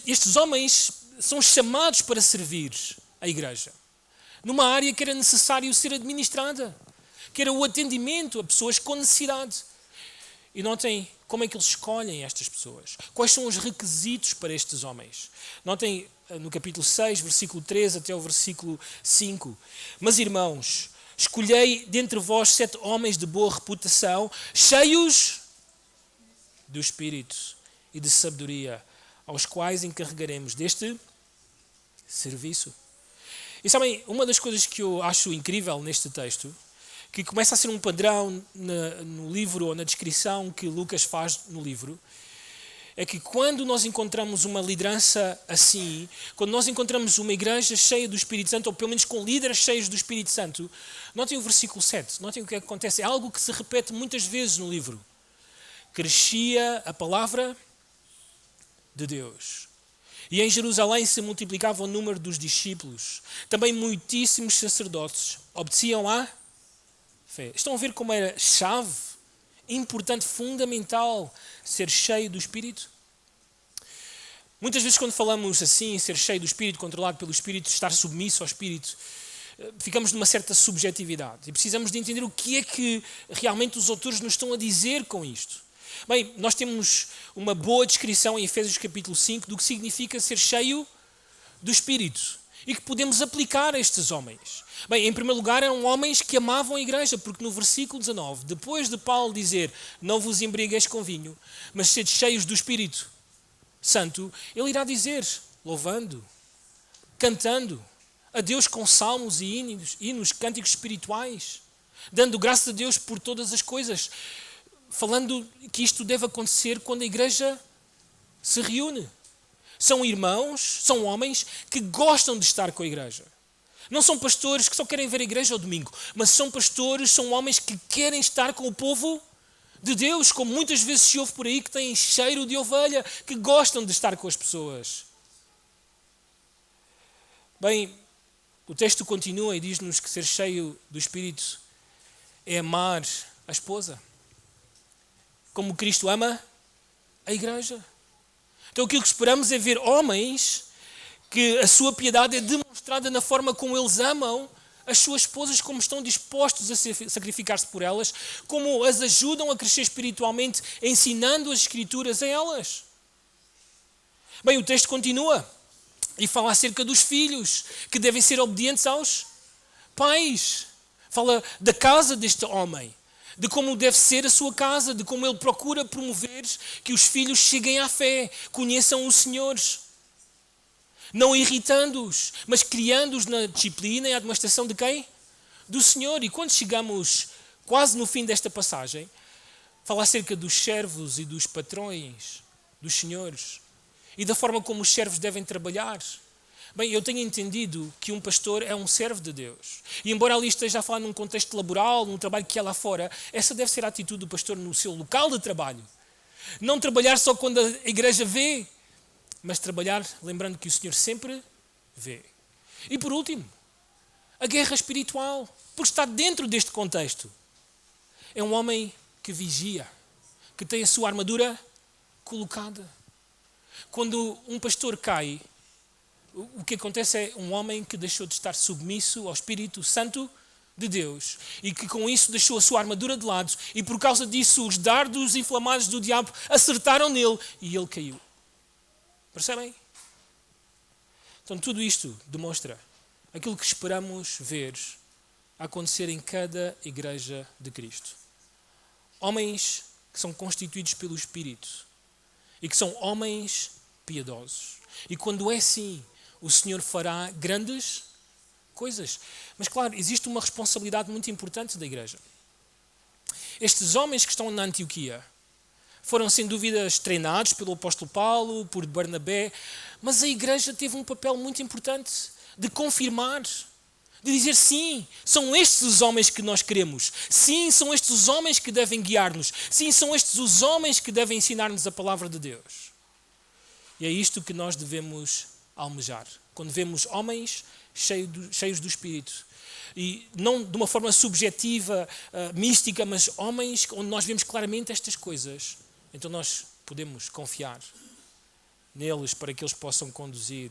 estes homens são chamados para servir a igreja numa área que era necessário ser administrada, que era o atendimento a pessoas com necessidade. E notem como é que eles escolhem estas pessoas. Quais são os requisitos para estes homens? Notem no capítulo 6, versículo 3 até o versículo 5. Mas irmãos, escolhei dentre vós 7 homens de boa reputação, cheios do Espírito e de sabedoria, aos quais encarregaremos deste serviço. E sabem, uma das coisas que eu acho incrível neste texto, que começa a ser um padrão no livro ou na descrição que Lucas faz no livro, é que quando nós encontramos uma liderança assim, quando nós encontramos uma igreja cheia do Espírito Santo, ou pelo menos com líderes cheios do Espírito Santo, notem o versículo 7, notem o que acontece. É algo que se repete muitas vezes no livro. Crescia a palavra de Deus. E em Jerusalém se multiplicava o número dos discípulos. Também muitíssimos sacerdotes obedeciam à fé. Estão a ver como era chave, importante, fundamental, ser cheio do Espírito? Muitas vezes quando falamos assim, ser cheio do Espírito, controlado pelo Espírito, estar submisso ao Espírito, ficamos numa certa subjetividade. E precisamos de entender o que é que realmente os autores nos estão a dizer com isto. Bem, nós temos uma boa descrição em Efésios capítulo 5 do que significa ser cheio do Espírito e que podemos aplicar a estes homens. Bem, em primeiro lugar, eram homens que amavam a igreja, porque no versículo 19, depois de Paulo dizer não vos embriagueis com vinho, mas sede cheios do Espírito Santo, ele irá dizer, louvando, cantando a Deus com salmos e hinos, cânticos espirituais, dando graças a Deus por todas as coisas, falando que isto deve acontecer quando a igreja se reúne. São irmãos, são homens que gostam de estar com a igreja. Não são pastores que só querem ver a igreja ao domingo, mas são pastores, são homens que querem estar com o povo de Deus, como muitas vezes se ouve por aí, que têm cheiro de ovelha, que gostam de estar com as pessoas. Bem, o texto continua e diz-nos que ser cheio do Espírito é amar a esposa, como Cristo ama a igreja. Então aquilo que esperamos é ver homens que a sua piedade é demonstrada na forma como eles amam as suas esposas, como estão dispostos a sacrificar-se por elas, como as ajudam a crescer espiritualmente, ensinando as Escrituras a elas. Bem, o texto continua e fala acerca dos filhos, que devem ser obedientes aos pais. Fala da casa deste homem, de como deve ser a sua casa, de como ele procura promover que os filhos cheguem à fé, conheçam o Senhor. Não irritando-os, mas criando-os na disciplina e administração de quem? Do Senhor. E quando chegamos quase no fim desta passagem, fala acerca dos servos e dos patrões, dos senhores, e da forma como os servos devem trabalhar. Bem, eu tenho entendido que um pastor é um servo de Deus. E embora ali esteja a falar num contexto laboral, num trabalho que é lá fora, essa deve ser a atitude do pastor no seu local de trabalho. Não trabalhar só quando a igreja vê, mas trabalhar lembrando que o Senhor sempre vê. E por último, a guerra espiritual, porque está dentro deste contexto. É um homem que vigia, que tem a sua armadura colocada. Quando um pastor cai, o que acontece é um homem que deixou de estar submisso ao Espírito Santo de Deus e que com isso deixou a sua armadura de lado e por causa disso os dardos inflamados do diabo acertaram nele e ele caiu. Percebem? Então tudo isto demonstra aquilo que esperamos ver acontecer em cada igreja de Cristo. Homens que são constituídos pelo Espírito e que são homens piedosos. E quando é assim, o Senhor fará grandes coisas. Mas claro, existe uma responsabilidade muito importante da igreja. Estes homens que estão na Antioquia foram sem dúvidas treinados pelo apóstolo Paulo, por Barnabé, mas a igreja teve um papel muito importante de confirmar, de dizer sim, são estes os homens que nós queremos. Sim, são estes os homens que devem guiar-nos. Sim, são estes os homens que devem ensinar-nos a palavra de Deus. E é isto que nós devemos almejar. Quando vemos homens cheios do Espírito. E não de uma forma subjetiva, mística, mas homens onde nós vemos claramente estas coisas. Então nós podemos confiar neles para que eles possam conduzir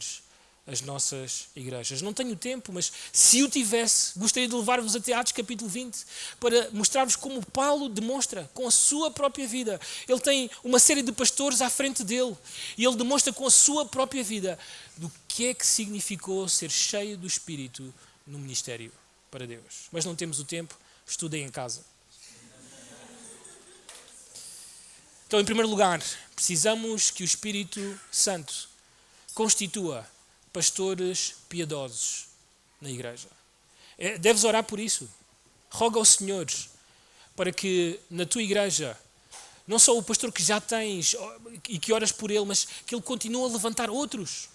as nossas igrejas. Não tenho tempo, mas se o tivesse, gostaria de levar-vos até Atos capítulo 20 para mostrar-vos como Paulo demonstra com a sua própria vida. Ele tem uma série de pastores à frente dele e ele demonstra com a sua própria vida do que é que significou ser cheio do Espírito no ministério para Deus. Mas não temos o tempo, estudem em casa. Então, em primeiro lugar, precisamos que o Espírito Santo constitua pastores piedosos na igreja. Deves orar por isso. Roga ao Senhor para que na tua igreja, não só o pastor que já tens e que oras por ele, mas que ele continue a levantar outros.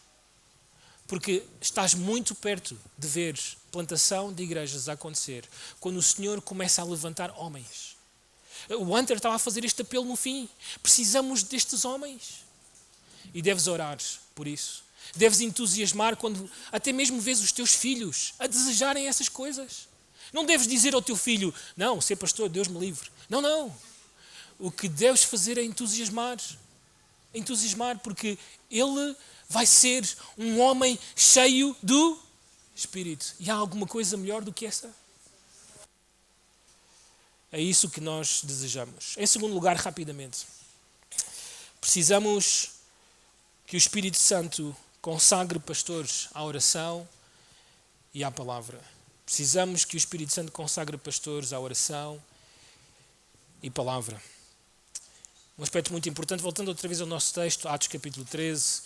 Porque estás muito perto de ver plantação de igrejas a acontecer quando o Senhor começa a levantar homens. O Hunter estava a fazer este apelo no fim. Precisamos destes homens. E deves orar por isso. Deves entusiasmar quando até mesmo vês os teus filhos a desejarem essas coisas. Não deves dizer ao teu filho, não, ser pastor, Deus me livre. Não, não. O que deves fazer é entusiasmar. Entusiasmar, porque ele vai ser um homem cheio do Espírito. E há alguma coisa melhor do que essa? É isso que nós desejamos. Em segundo lugar, rapidamente, precisamos que o Espírito Santo consagre pastores à oração e à palavra. Precisamos que o Espírito Santo consagre pastores à oração e palavra. Um aspecto muito importante, voltando outra vez ao nosso texto, Atos capítulo 13,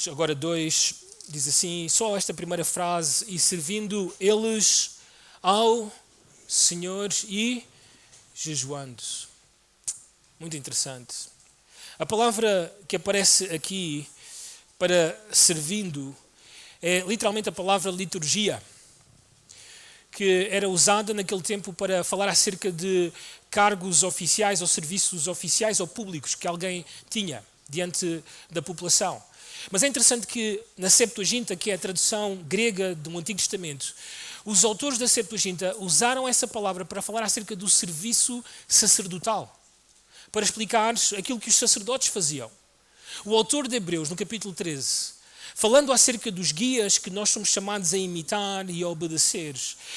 agora 2, diz assim, só esta primeira frase, e servindo eles ao Senhor e jejuando. Muito interessante. A palavra que aparece aqui para servindo é literalmente a palavra liturgia, que era usada naquele tempo para falar acerca de cargos oficiais ou serviços oficiais ou públicos que alguém tinha diante da população. Mas é interessante que na Septuaginta, que é a tradução grega do Antigo Testamento, os autores da Septuaginta usaram essa palavra para falar acerca do serviço sacerdotal, para explicar aquilo que os sacerdotes faziam. O autor de Hebreus, no capítulo 13, falando acerca dos guias que nós somos chamados a imitar e a obedecer,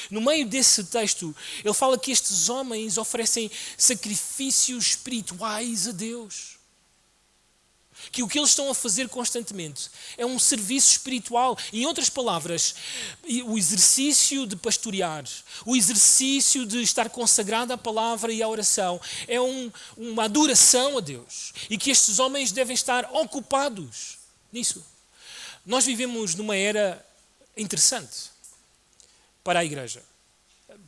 no meio desse texto, ele fala que estes homens oferecem sacrifícios espirituais a Deus. Que o que eles estão a fazer constantemente é um serviço espiritual. Em outras palavras, o exercício de pastorear, o exercício de estar consagrado à palavra e à oração é uma adoração a Deus. E que estes homens devem estar ocupados nisso. Nós vivemos numa era interessante para a igreja.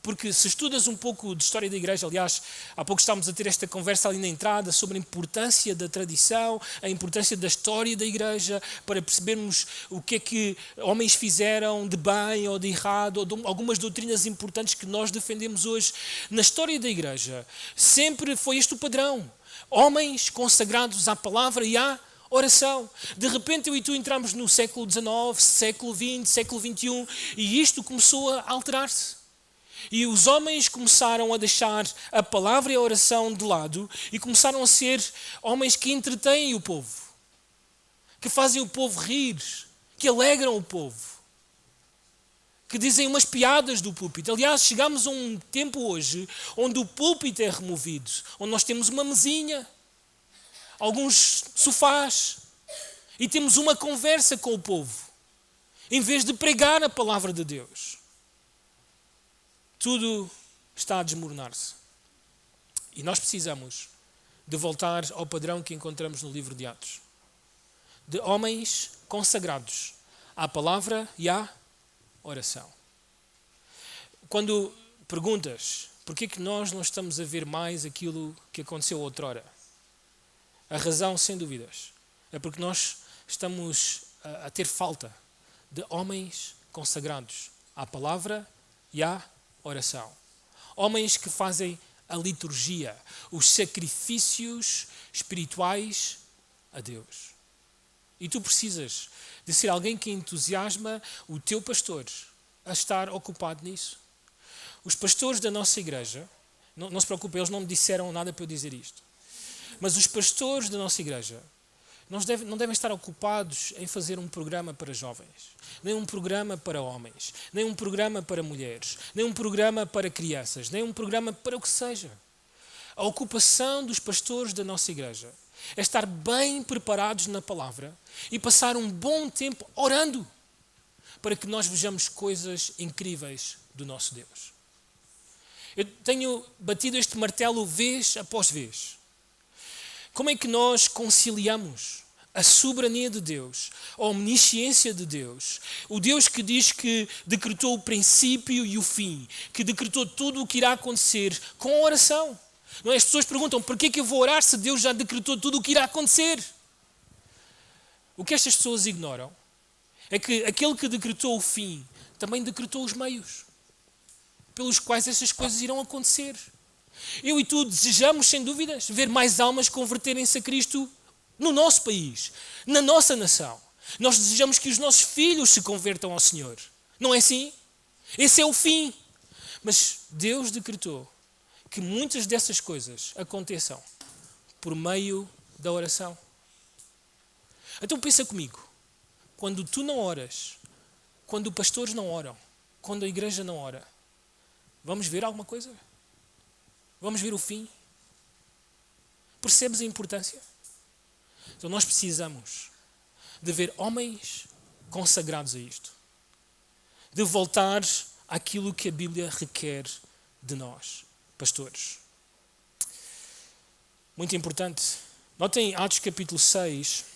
Porque se estudas um pouco de história da igreja, aliás, há pouco estávamos a ter esta conversa ali na entrada sobre a importância da tradição, a importância da história da igreja, para percebermos o que é que homens fizeram de bem ou de errado, ou de algumas doutrinas importantes que nós defendemos hoje. Na história da igreja, sempre foi este o padrão. Homens consagrados à palavra e à oração. De repente eu e tu entramos no século XIX, século XX, século XXI, e isto começou a alterar-se. E os homens começaram a deixar a palavra e a oração de lado e começaram a ser homens que entretêm o povo, que fazem o povo rir, que alegram o povo, que dizem umas piadas do púlpito. Aliás, chegamos a um tempo hoje onde o púlpito é removido, onde nós temos uma mesinha, alguns sofás e temos uma conversa com o povo, em vez de pregar a palavra de Deus. Tudo está a desmoronar-se. E nós precisamos de voltar ao padrão que encontramos no livro de Atos. De homens consagrados à palavra e à oração. Quando perguntas porquê que nós não estamos a ver mais aquilo que aconteceu outrora, a razão, sem dúvidas, é porque nós estamos a ter falta de homens consagrados à palavra e à oração. Homens que fazem a liturgia, os sacrifícios espirituais a Deus. E tu precisas de ser alguém que entusiasma o teu pastor a estar ocupado nisso. Os pastores da nossa igreja, não se preocupem, eles não me disseram nada para eu dizer isto, mas os pastores da nossa igreja não devem estar ocupados em fazer um programa para jovens, nem um programa para homens, nem um programa para mulheres, nem um programa para crianças, nem um programa para o que seja. A ocupação dos pastores da nossa igreja é estar bem preparados na palavra e passar um bom tempo orando para que nós vejamos coisas incríveis do nosso Deus. Eu tenho batido este martelo vez após vez. Como é que nós conciliamos a soberania de Deus, a omnisciência de Deus, o Deus que diz que decretou o princípio e o fim, que decretou tudo o que irá acontecer com a oração. Não é? As pessoas perguntam, por que eu vou orar se Deus já decretou tudo o que irá acontecer? O que estas pessoas ignoram é que aquele que decretou o fim também decretou os meios pelos quais estas coisas irão acontecer. Eu e tu desejamos, sem dúvidas, ver mais almas converterem-se a Cristo no nosso país, na nossa nação. Nós desejamos que os nossos filhos se convertam ao Senhor. Não é assim? Esse é o fim. Mas Deus decretou que muitas dessas coisas aconteçam por meio da oração. Então pensa comigo. Quando tu não oras, quando os pastores não oram, quando a igreja não ora, vamos ver alguma coisa? Vamos ver o fim? Percebes a importância? Então nós precisamos de ver homens consagrados a isto. De voltar àquilo que a Bíblia requer de nós, pastores. Muito importante. Notem Atos capítulo 6,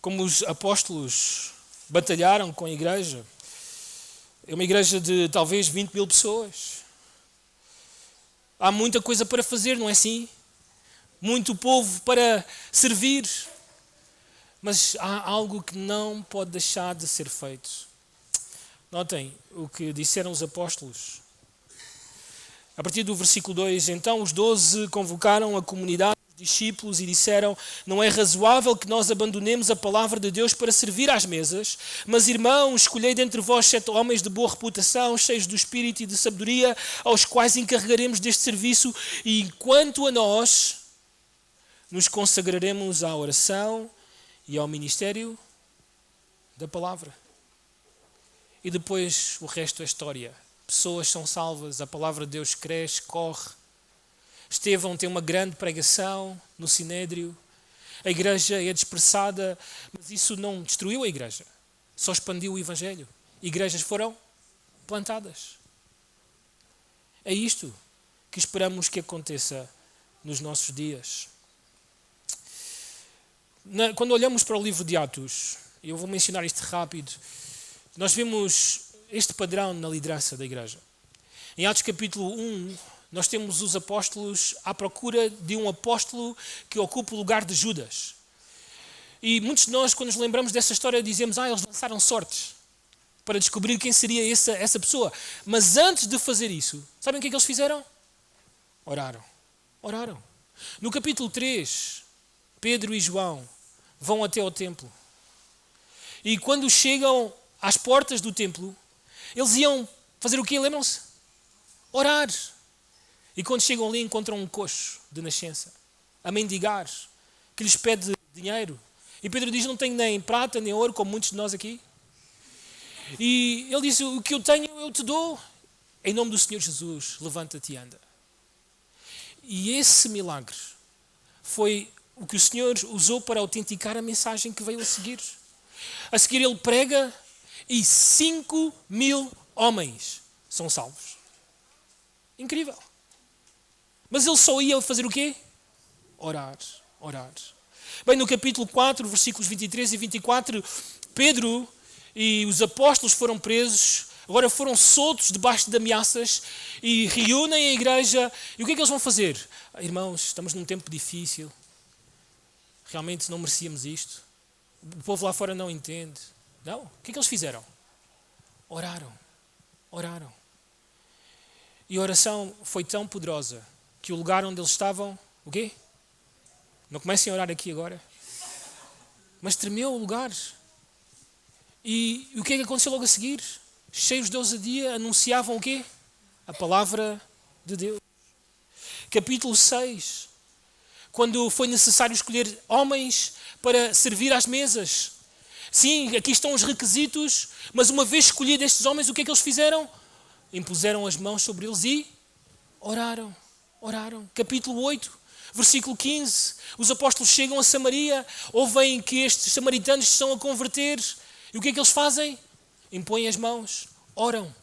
como os apóstolos batalharam com a igreja. É uma igreja de talvez 20 mil pessoas. Há muita coisa para fazer, não é assim? Muito povo para servir. Mas há algo que não pode deixar de ser feito. Notem o que disseram os apóstolos. A partir do versículo 2, então os 12 convocaram a comunidade dos discípulos e disseram: não é razoável que nós abandonemos a palavra de Deus para servir às mesas, mas irmãos, escolhei dentre vós 7 homens de boa reputação, cheios do Espírito e de sabedoria, aos quais encarregaremos deste serviço, e enquanto a nós nos consagraremos à oração e ao ministério da palavra. E depois o resto é história. Pessoas são salvas, a palavra de Deus cresce, corre. Estevão tem uma grande pregação no Sinédrio. A igreja é dispersada, mas isso não destruiu a igreja. Só expandiu o evangelho. Igrejas foram plantadas. É isto que esperamos que aconteça nos nossos dias. Quando olhamos para o livro de Atos, e eu vou mencionar isto rápido, nós vemos este padrão na liderança da igreja. Em Atos capítulo 1, nós temos os apóstolos à procura de um apóstolo que ocupe o lugar de Judas. E muitos de nós, quando nos lembramos dessa história, dizemos: eles lançaram sortes para descobrir quem seria essa pessoa. Mas antes de fazer isso, sabem o que é que eles fizeram? Oraram. No capítulo 3, Pedro e João vão até ao templo. E quando chegam às portas do templo, eles iam fazer o quê? Lembram-se? Orar. E quando chegam ali encontram um coxo de nascença, a mendigar, que lhes pede dinheiro. E Pedro diz: não tenho nem prata nem ouro, como muitos de nós aqui. E ele diz: o que eu tenho eu te dou. Em nome do Senhor Jesus, levanta-te e anda. E esse milagre foi o que o Senhor usou para autenticar a mensagem que veio a seguir. A seguir ele prega e 5.000 homens são salvos. Incrível. Mas ele só ia fazer o quê? Orar. Bem, no capítulo 4, versículos 23 e 24, Pedro e os apóstolos foram presos, agora foram soltos debaixo de ameaças e reúnem a igreja. E o que é que eles vão fazer? Irmãos, estamos num tempo difícil. Realmente não merecíamos isto. O povo lá fora não entende. Não. O que é que eles fizeram? Oraram. E a oração foi tão poderosa que o lugar onde eles estavam, o quê? Não comecem a orar aqui agora. Mas tremeu o lugar. E o que é que aconteceu logo a seguir? Cheios de ousadia, anunciavam o quê? A palavra de Deus. Capítulo 6. Quando foi necessário escolher homens para servir às mesas. Sim, aqui estão os requisitos, mas uma vez escolhidos estes homens, o que é que eles fizeram? Impuseram as mãos sobre eles e oraram. Capítulo 8, versículo 15. Os apóstolos chegam a Samaria, ouvem que estes samaritanos estão a converter. E o que é que eles fazem? Impõem as mãos, oram.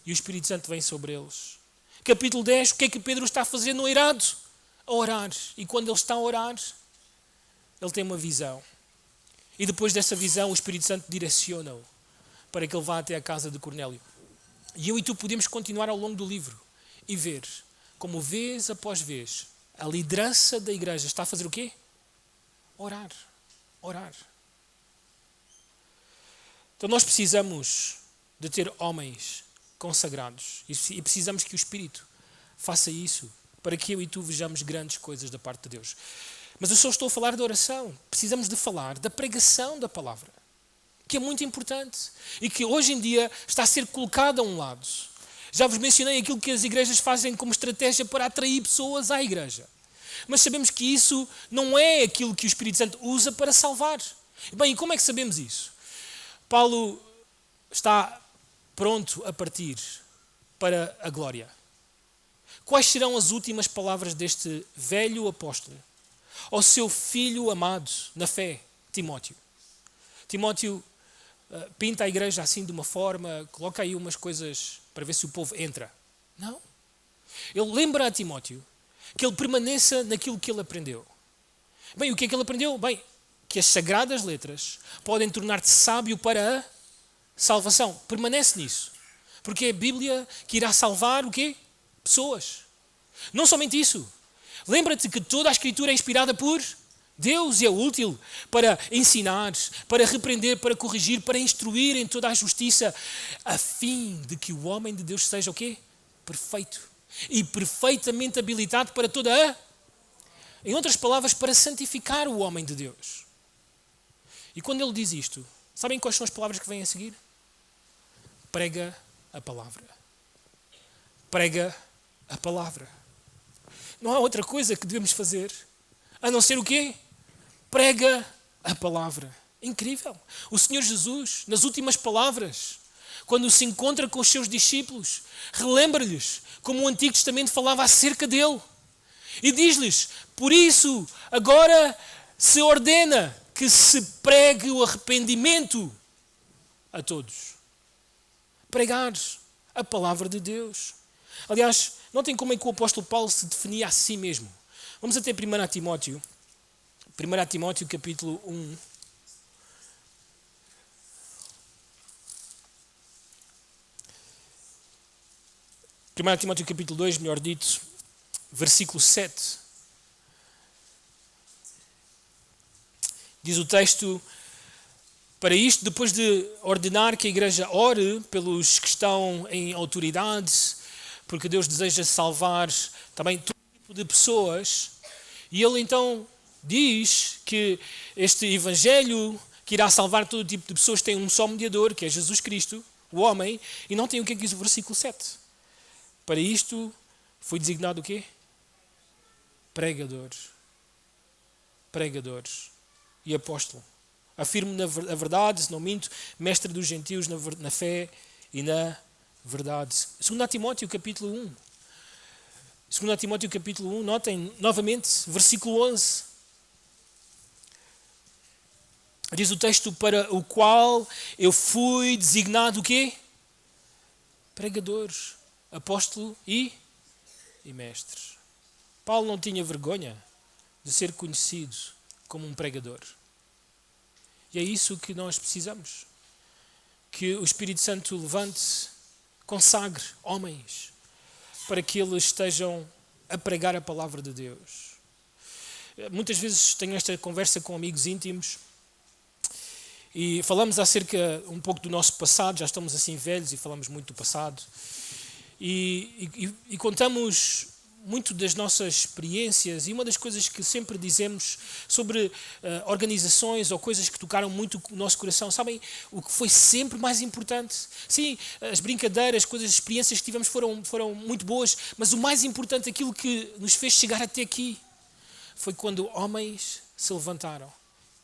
E o Espírito Santo vem sobre eles. Capítulo 10, o que é que Pedro está a fazer no eirado? A orar. E quando ele está a orar, ele tem uma visão. E depois dessa visão, o Espírito Santo direciona-o para que ele vá até a casa de Cornélio. E eu e tu podemos continuar ao longo do livro e ver como vez após vez a liderança da igreja está a fazer o quê? Orar. Orar. Então nós precisamos de ter homens consagrados e precisamos que o Espírito faça isso para que eu e tu vejamos grandes coisas da parte de Deus. Mas eu só estou a falar da oração. Precisamos de falar da pregação da palavra, que é muito importante e que hoje em dia está a ser colocada a um lado. Já vos mencionei aquilo que as igrejas fazem como estratégia para atrair pessoas à igreja. Mas sabemos que isso não é aquilo que o Espírito Santo usa para salvar. Bem, e como é que sabemos isso? Paulo está pronto a partir para a glória. Quais serão as últimas palavras deste velho apóstolo ao seu filho amado na fé, Timóteo? Timóteo pinta a igreja assim de uma forma, coloca aí umas coisas para ver se o povo entra. Não. Ele lembra a Timóteo que ele permaneça naquilo que ele aprendeu. Bem, o que é que ele aprendeu? Bem, que as sagradas letras podem tornar-te sábio para a salvação. Permanece nisso. Porque é a Bíblia que irá salvar o quê? Pessoas. Não somente isso. Lembra-te que toda a Escritura é inspirada por Deus e é útil para ensinar, para repreender, para corrigir, para instruir em toda a justiça, a fim de que o homem de Deus seja o quê? Perfeito. E perfeitamente habilitado para toda a... Em outras palavras, para santificar o homem de Deus. E quando ele diz isto, sabem quais são as palavras que vêm a seguir? Prega a palavra. Prega a palavra. Não há outra coisa que devemos fazer a não ser o quê? Prega a palavra. Incrível. O Senhor Jesus, nas últimas palavras, quando se encontra com os seus discípulos, relembra-lhes como o Antigo Testamento falava acerca dele. E diz-lhes, por isso, agora se ordena que se pregue o arrependimento a todos. Pregar a palavra de Deus. Aliás, notem como é que o apóstolo Paulo se definia a si mesmo. Vamos até 1 Timóteo. 1 Timóteo capítulo 1. Primeiro Timóteo capítulo 2, melhor dito, versículo 7. Diz o texto, para isto, depois de ordenar que a igreja ore pelos que estão em autoridade, porque Deus deseja salvar também todo tipo de pessoas, e ele então diz que este evangelho que irá salvar todo tipo de pessoas tem um só mediador, que é Jesus Cristo, o homem, e não tem o que diz o versículo 7. Para isto foi designado o quê? Pregadores. Pregadores. E apóstolo. Afirmo a verdade, se não minto, mestre dos gentios na fé e na verdade. 2 Timóteo capítulo 1. 2 Timóteo capítulo 1, notem novamente, versículo 11. Diz o texto, para o qual eu fui designado o quê? Pregadores, apóstolo e mestres. Paulo não tinha vergonha de ser conhecido como um pregador. E é isso que nós precisamos. Que o Espírito Santo levante, consagre homens para que eles estejam a pregar a palavra de Deus. Muitas vezes tenho esta conversa com amigos íntimos e falamos acerca um pouco do nosso passado, já estamos assim velhos e falamos muito do passado. E contamos muito das nossas experiências, e uma das coisas que sempre dizemos sobre organizações ou coisas que tocaram muito o nosso coração, sabem o que foi sempre mais importante? Sim, as brincadeiras, coisas, as experiências que tivemos foram muito boas, mas o mais importante, aquilo que nos fez chegar até aqui, foi quando homens se levantaram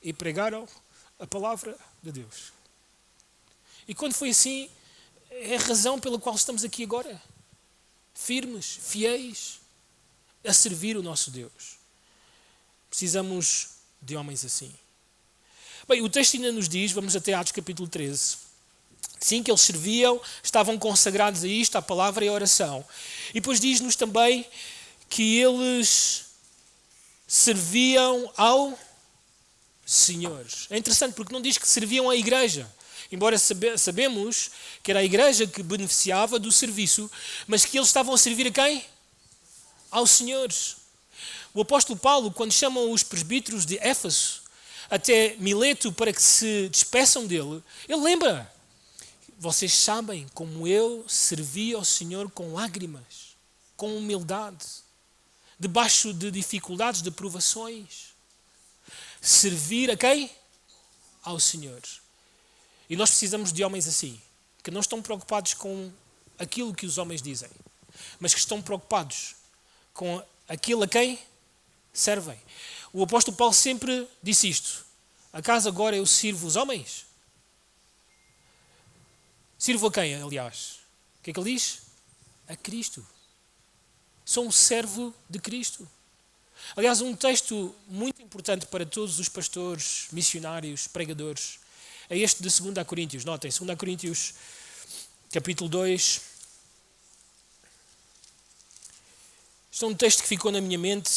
e pregaram a palavra de Deus. E quando foi assim, é a razão pela qual estamos aqui agora, firmes, fiéis, a servir o nosso Deus. Precisamos de homens assim. Bem, o texto ainda nos diz, vamos até Atos capítulo 13, sim, que eles serviam, estavam consagrados a isto, à palavra e à oração. E depois diz-nos também que eles serviam ao senhores. É interessante porque não diz que serviam à igreja. Embora sabemos que era a igreja que beneficiava do serviço, mas que eles estavam a servir a quem? Aos senhores. O apóstolo Paulo, quando chama os presbíteros de Éfeso até Mileto para que se despeçam dele, ele lembra: vocês sabem como eu servi ao Senhor com lágrimas, com humildade, debaixo de dificuldades, de provações. Servir a quem? Ao Senhor. E nós precisamos de homens assim, que não estão preocupados com aquilo que os homens dizem, mas que estão preocupados com aquilo a quem servem. O apóstolo Paulo sempre disse isto: acaso agora eu sirvo os homens? Sirvo a quem, aliás? O que é que ele diz? A Cristo. Sou um servo de Cristo. Aliás, um texto muito importante para todos os pastores, missionários, pregadores, é este de 2 Coríntios. Notem, 2 Coríntios, capítulo 2. Este é um texto que ficou na minha mente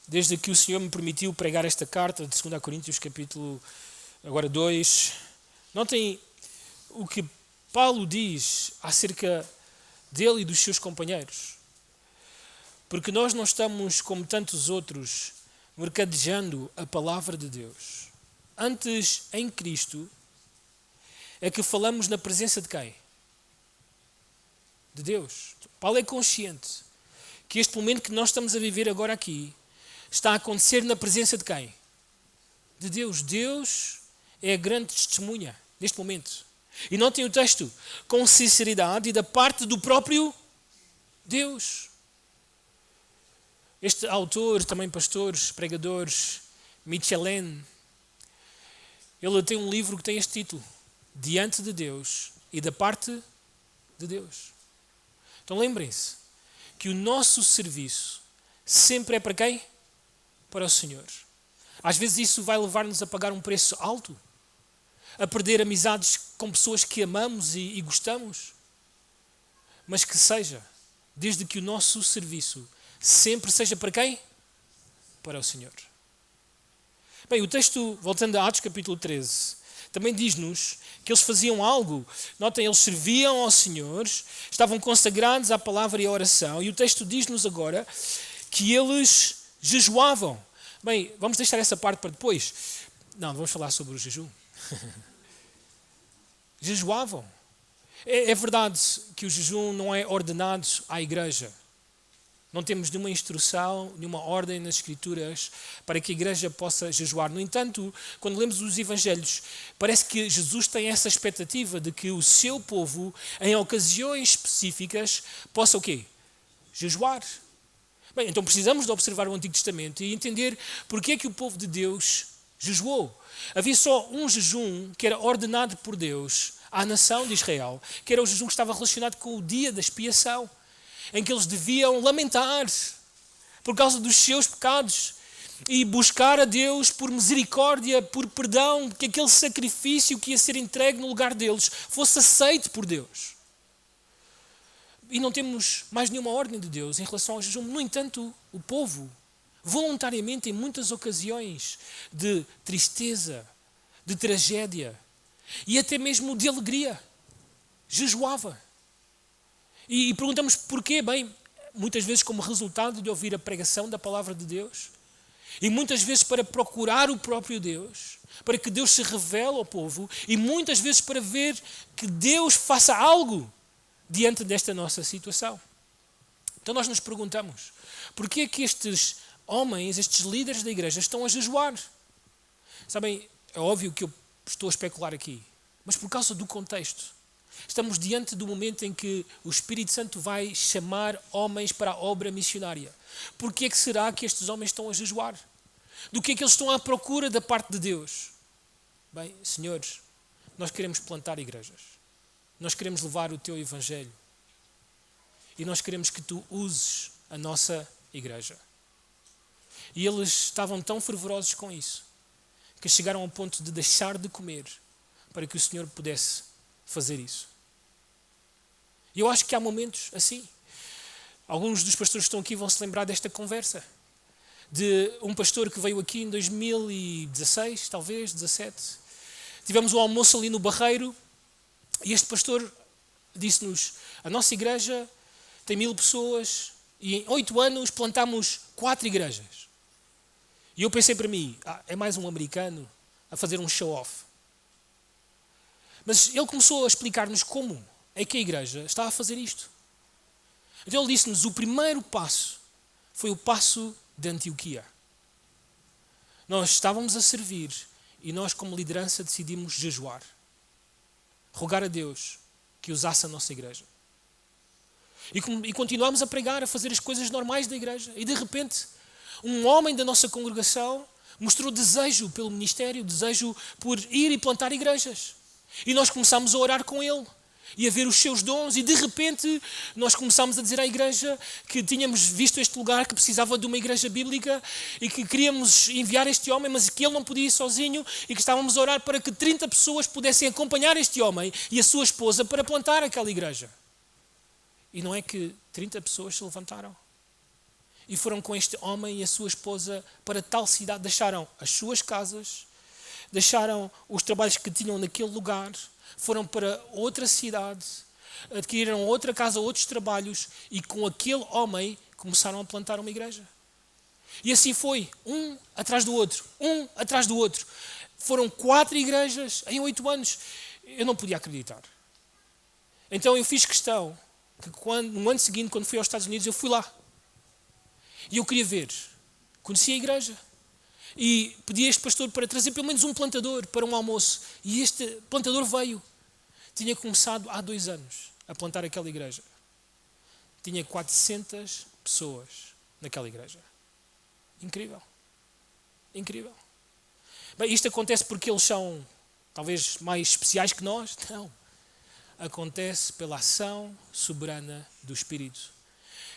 desde que o Senhor me permitiu pregar esta carta de 2 Coríntios, capítulo agora 2. Notem o que Paulo diz acerca dele e dos seus companheiros. Porque nós não estamos, como tantos outros, mercadejando a palavra de Deus. Antes, em Cristo, é que falamos na presença de quem? De Deus. Paulo é consciente que este momento que nós estamos a viver agora aqui está a acontecer na presença de quem? De Deus. Deus é a grande testemunha neste momento. E notem o texto, com sinceridade e da parte do próprio Deus. Este autor, também pastores, pregadores, Michelin, ele tem um livro que tem este título: Diante de Deus e da parte de Deus. Então lembrem-se que o nosso serviço sempre é para quem? Para o Senhor. Às vezes isso vai levar-nos a pagar um preço alto, a perder amizades com pessoas que amamos e gostamos, mas que seja, desde que o nosso serviço sempre seja para quem? Para o Senhor. Bem, o texto, voltando a Atos capítulo 13, também diz-nos que eles faziam algo. Notem, eles serviam ao Senhor, estavam consagrados à palavra e à oração, e o texto diz-nos agora que eles jejuavam. Bem, vamos deixar essa parte para depois. Não, vamos falar sobre o jejum. Jejuavam. É verdade que o jejum não é ordenado à igreja. Não temos nenhuma instrução, nenhuma ordem nas Escrituras para que a igreja possa jejuar. No entanto, quando lemos os Evangelhos, parece que Jesus tem essa expectativa de que o seu povo, em ocasiões específicas, possa o quê? Jejuar. Bem, então precisamos de observar o Antigo Testamento e entender porque é que o povo de Deus jejuou. Havia só um jejum que era ordenado por Deus à nação de Israel, que era o jejum que estava relacionado com o dia da expiação, em que eles deviam lamentar por causa dos seus pecados e buscar a Deus por misericórdia, por perdão, que aquele sacrifício que ia ser entregue no lugar deles fosse aceito por Deus. E não temos mais nenhuma ordem de Deus em relação ao jejum. No entanto, o povo, voluntariamente, em muitas ocasiões de tristeza, de tragédia e até mesmo de alegria, jejuava. E perguntamos porquê? Bem, muitas vezes como resultado de ouvir a pregação da palavra de Deus e muitas vezes para procurar o próprio Deus, para que Deus se revele ao povo e muitas vezes para ver que Deus faça algo diante desta nossa situação. Então nós nos perguntamos, porquê é que estes homens, estes líderes da igreja estão a jejuar? Sabem, é óbvio que eu estou a especular aqui, mas por causa do contexto. Estamos diante do momento em que o Espírito Santo vai chamar homens para a obra missionária. Porquê é que será que estes homens estão a jejuar? Do que é que eles estão à procura da parte de Deus? Bem, senhores, nós queremos plantar igrejas. Nós queremos levar o teu Evangelho. E nós queremos que tu uses a nossa igreja. E eles estavam tão fervorosos com isso, que chegaram ao ponto de deixar de comer para que o Senhor pudesse fazer isso. E eu acho que há momentos assim. Alguns dos pastores que estão aqui vão se lembrar desta conversa. de um pastor que veio aqui em 2016, talvez, 17. Tivemos um almoço ali no Barreiro e este pastor disse-nos: a nossa igreja tem 1000 pessoas e em 8 anos plantámos 4 igrejas. E eu pensei para mim, é mais um americano a fazer um show-off. Mas ele começou a explicar-nos como é que a igreja está a fazer isto. Então ele disse-nos, o primeiro passo foi o passo de Antioquia. Nós estávamos a servir e nós como liderança decidimos jejuar. Rogar a Deus que usasse a nossa igreja. E continuámos a pregar, a fazer as coisas normais da igreja. E de repente, um homem da nossa congregação mostrou desejo pelo ministério, desejo por ir e plantar igrejas. E nós começámos a orar com ele e a ver os seus dons. E de repente, nós começámos a dizer à igreja que tínhamos visto este lugar, que precisava de uma igreja bíblica e que queríamos enviar este homem, mas que ele não podia ir sozinho e que estávamos a orar para que 30 pessoas pudessem acompanhar este homem e a sua esposa para plantar aquela igreja. E não é que 30 pessoas se levantaram e foram com este homem e a sua esposa para tal cidade, deixaram as suas casas, deixaram os trabalhos que tinham naquele lugar, foram para outra cidade, adquiriram outra casa, outros trabalhos e com aquele homem começaram a plantar uma igreja. E assim foi, um atrás do outro, um atrás do outro. Foram 4 igrejas em 8 anos. Eu não podia acreditar. Então eu fiz questão que no ano seguinte, quando fui aos Estados Unidos, eu fui lá. E eu queria ver. Conheci a igreja. E pedi a este pastor para trazer pelo menos um plantador para um almoço. E este plantador veio. Tinha começado há 2 anos a plantar aquela igreja. Tinha 400 pessoas naquela igreja. Incrível. Incrível. Bem, isto acontece porque eles são talvez mais especiais que nós? Não. Acontece pela ação soberana do Espírito,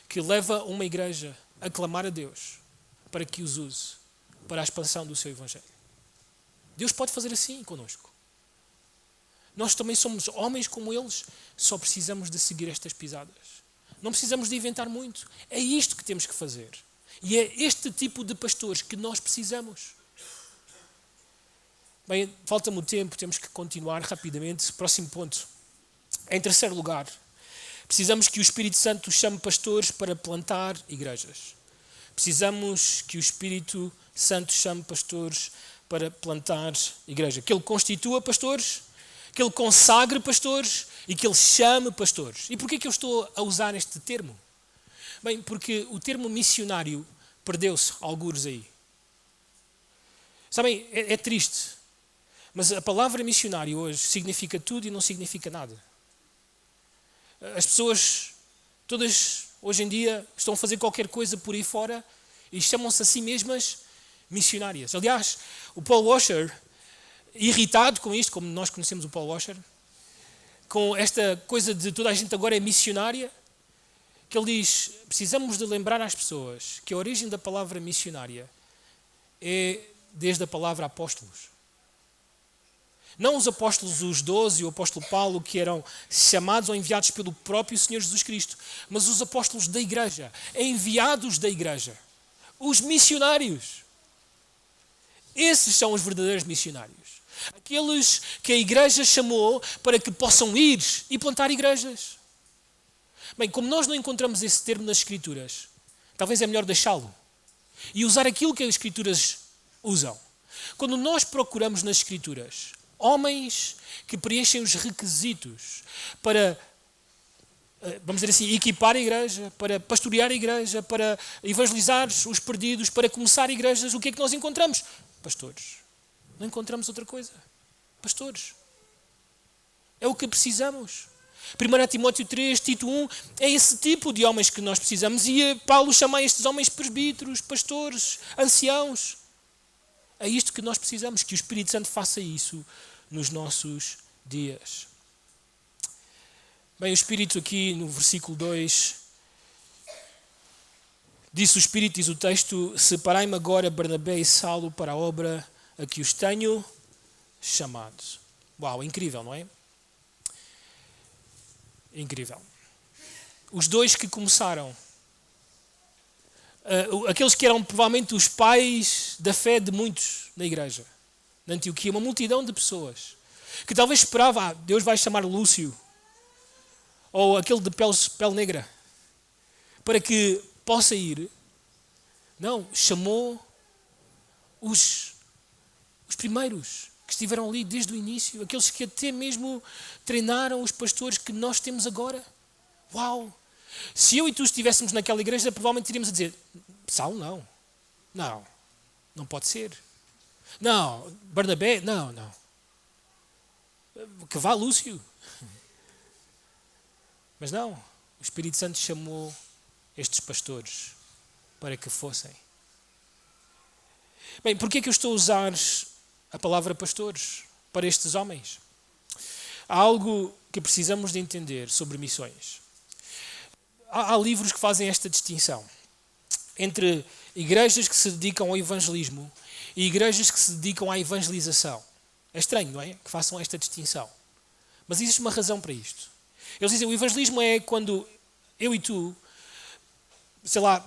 que leva uma igreja a clamar a Deus para que os use para a expansão do seu Evangelho. Deus pode fazer assim conosco. Nós também somos homens como eles, só precisamos de seguir estas pisadas. Não precisamos de inventar muito. É isto que temos que fazer. E é este tipo de pastores que nós precisamos. Bem, falta-me o tempo, temos que continuar rapidamente. Próximo ponto. Em terceiro lugar, precisamos que o Espírito Santo chame pastores para plantar igrejas. Precisamos que o Espírito Santo chame pastores para plantar igreja. Que Ele constitua pastores, que Ele consagre pastores e que Ele chame pastores. E porquê que eu estou a usar este termo? Bem, porque o termo missionário perdeu-se algures aí. Sabem, é triste, mas a palavra missionário hoje significa tudo e não significa nada. As pessoas, todas hoje em dia, estão a fazer qualquer coisa por aí fora e chamam-se a si mesmas missionárias. Aliás, o Paul Washer, irritado com isto, como nós conhecemos o Paul Washer, com esta coisa de toda a gente agora é missionária, que ele diz, precisamos de lembrar às pessoas que a origem da palavra missionária é desde a palavra apóstolos. Não os apóstolos, os 12 e o apóstolo Paulo, que eram chamados ou enviados pelo próprio Senhor Jesus Cristo, mas os apóstolos da igreja, enviados da igreja, os missionários. Esses são os verdadeiros missionários. Aqueles que a igreja chamou para que possam ir e plantar igrejas. Bem, como nós não encontramos esse termo nas Escrituras, talvez é melhor deixá-lo e usar aquilo que as Escrituras usam. Quando nós procuramos nas Escrituras homens que preenchem os requisitos para, vamos dizer assim, equipar a igreja, para pastorear a igreja, para evangelizar os perdidos, para começar igrejas, o que é que nós encontramos? Pastores. Não encontramos outra coisa. Pastores. É o que precisamos. 1 Timóteo 3, Tito 1, é esse tipo de homens que nós precisamos. E Paulo chama estes homens presbíteros, pastores, anciãos. É isto que nós precisamos, que o Espírito Santo faça isso nos nossos dias. Bem, o Espírito aqui no versículo 2, disse o Espírito, diz o texto, separai-me agora Barnabé e Saulo para a obra a que os tenho chamado. Uau, incrível, não é? Incrível. Os dois que começaram aqueles que eram provavelmente os pais da fé de muitos na igreja, na Antioquia, uma multidão de pessoas, que talvez esperava, Deus vai chamar Lúcio, ou aquele de pele negra, para que possa ir. Não, chamou os primeiros que estiveram ali desde o início, aqueles que até mesmo treinaram os pastores que nós temos agora. Uau! Se eu e tu estivéssemos naquela igreja, provavelmente iríamos a dizer, Saulo, não pode ser. Não, Barnabé, não. Que vá Lúcio. Mas não, o Espírito Santo chamou estes pastores para que fossem. Bem, porquê é que eu estou a usar a palavra pastores para estes homens? Há algo que precisamos de entender sobre missões. Há livros que fazem esta distinção entre igrejas que se dedicam ao evangelismo e igrejas que se dedicam à evangelização. É estranho, não é? Que façam esta distinção. Mas existe uma razão para isto. Eles dizem, o evangelismo é quando eu e tu,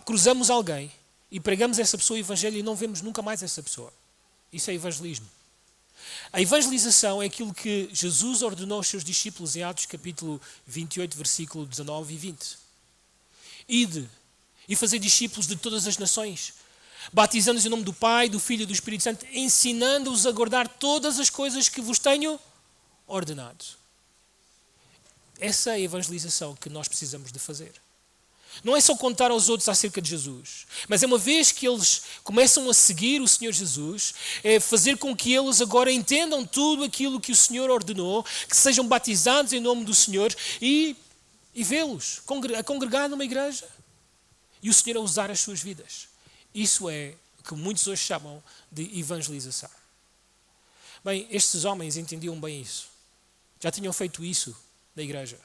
cruzamos alguém e pregamos essa pessoa o evangelho e não vemos nunca mais essa pessoa. Isso é evangelismo. A evangelização é aquilo que Jesus ordenou aos seus discípulos em Atos capítulo 28, versículo 19 e 20. Ide e fazer discípulos de todas as nações, batizando-os em nome do Pai, do Filho e do Espírito Santo, ensinando-os a guardar todas as coisas que vos tenho ordenado. Essa é a evangelização que nós precisamos de fazer. Não é só contar aos outros acerca de Jesus, mas é uma vez que eles começam a seguir o Senhor Jesus, é fazer com que eles agora entendam tudo aquilo que o Senhor ordenou, que sejam batizados em nome do Senhor e vê-los a congregar numa igreja e o Senhor a usar as suas vidas. Isso é o que muitos hoje chamam de evangelização. Bem, estes homens entendiam bem isso. Já tinham feito isso na igreja.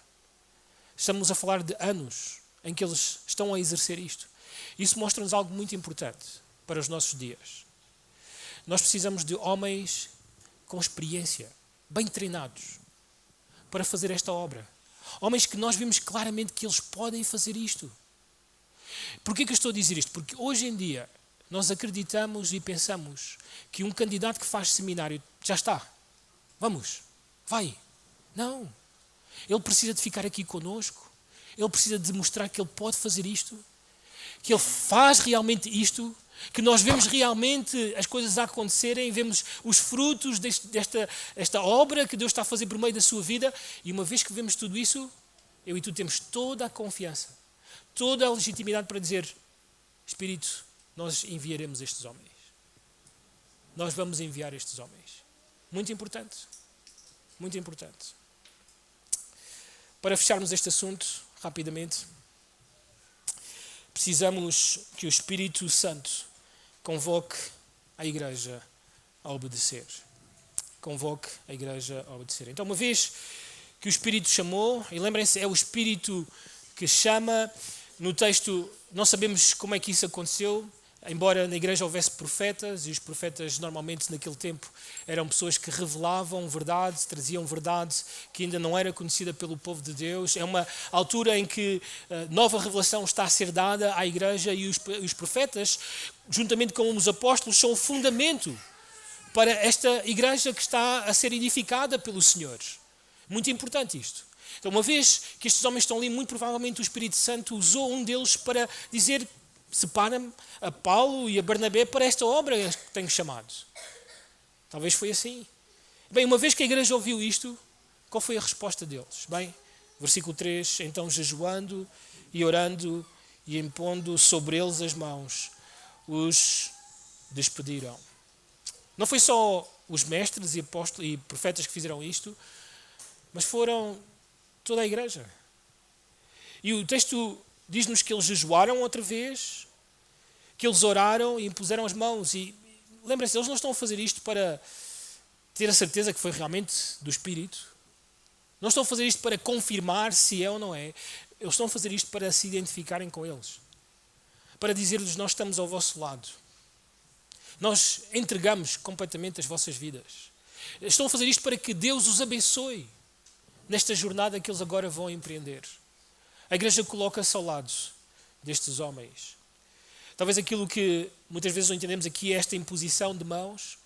Estamos a falar de anos em que eles estão a exercer isto. Isso mostra-nos algo muito importante para os nossos dias. Nós precisamos de homens com experiência, bem treinados, para fazer esta obra. Homens que nós vimos claramente que eles podem fazer isto. Porquê que eu estou a dizer isto? Porque hoje em dia nós acreditamos e pensamos que um candidato que faz seminário já está. Vamos, vai. Não. Ele precisa de ficar aqui connosco. Ele precisa de mostrar que ele pode fazer isto. Que ele faz realmente isto. Que nós vemos realmente as coisas a acontecerem. Vemos os frutos desta obra que Deus está a fazer por meio da sua vida. E uma vez que vemos tudo isso, eu e tu temos toda a confiança, toda a legitimidade para dizer, Espírito, nós enviaremos estes homens. Nós vamos enviar estes homens. Muito importante. Muito importante. Para fecharmos este assunto, rapidamente, precisamos que o Espírito Santo convoque a igreja a obedecer. Convoque a igreja a obedecer. Então, uma vez que o Espírito chamou, e lembrem-se, é o Espírito que chama. No texto, não sabemos como é que isso aconteceu, embora na igreja houvesse profetas, e os profetas normalmente naquele tempo eram pessoas que revelavam verdade, traziam verdade que ainda não era conhecida pelo povo de Deus. É uma altura em que nova revelação está a ser dada à igreja e os profetas, juntamente com os apóstolos, são o fundamento para esta igreja que está a ser edificada pelo Senhor. Muito importante isto. Então, uma vez que estes homens estão ali, muito provavelmente o Espírito Santo usou um deles para dizer, separa-me a Paulo e a Barnabé para esta obra que tenho chamado. Talvez foi assim. Bem, uma vez que a igreja ouviu isto, qual foi a resposta deles? Bem, versículo 3, então jejuando e orando e impondo sobre eles as mãos, os despediram. Não foi só os mestres e apóstolos e profetas que fizeram isto, mas foram toda a igreja. E o texto diz-nos que eles jejuaram outra vez, que eles oraram e impuseram as mãos. E lembrem-se, eles não estão a fazer isto para ter a certeza que foi realmente do Espírito. Não estão a fazer isto para confirmar se é ou não é. Eles estão a fazer isto para se identificarem com eles. Para dizer-lhes, nós estamos ao vosso lado. Nós entregamos completamente as vossas vidas. Estão a fazer isto para que Deus os abençoe nesta jornada que eles agora vão empreender. A igreja coloca-se ao lado destes homens. Talvez aquilo que muitas vezes não entendemos aqui é esta imposição de mãos.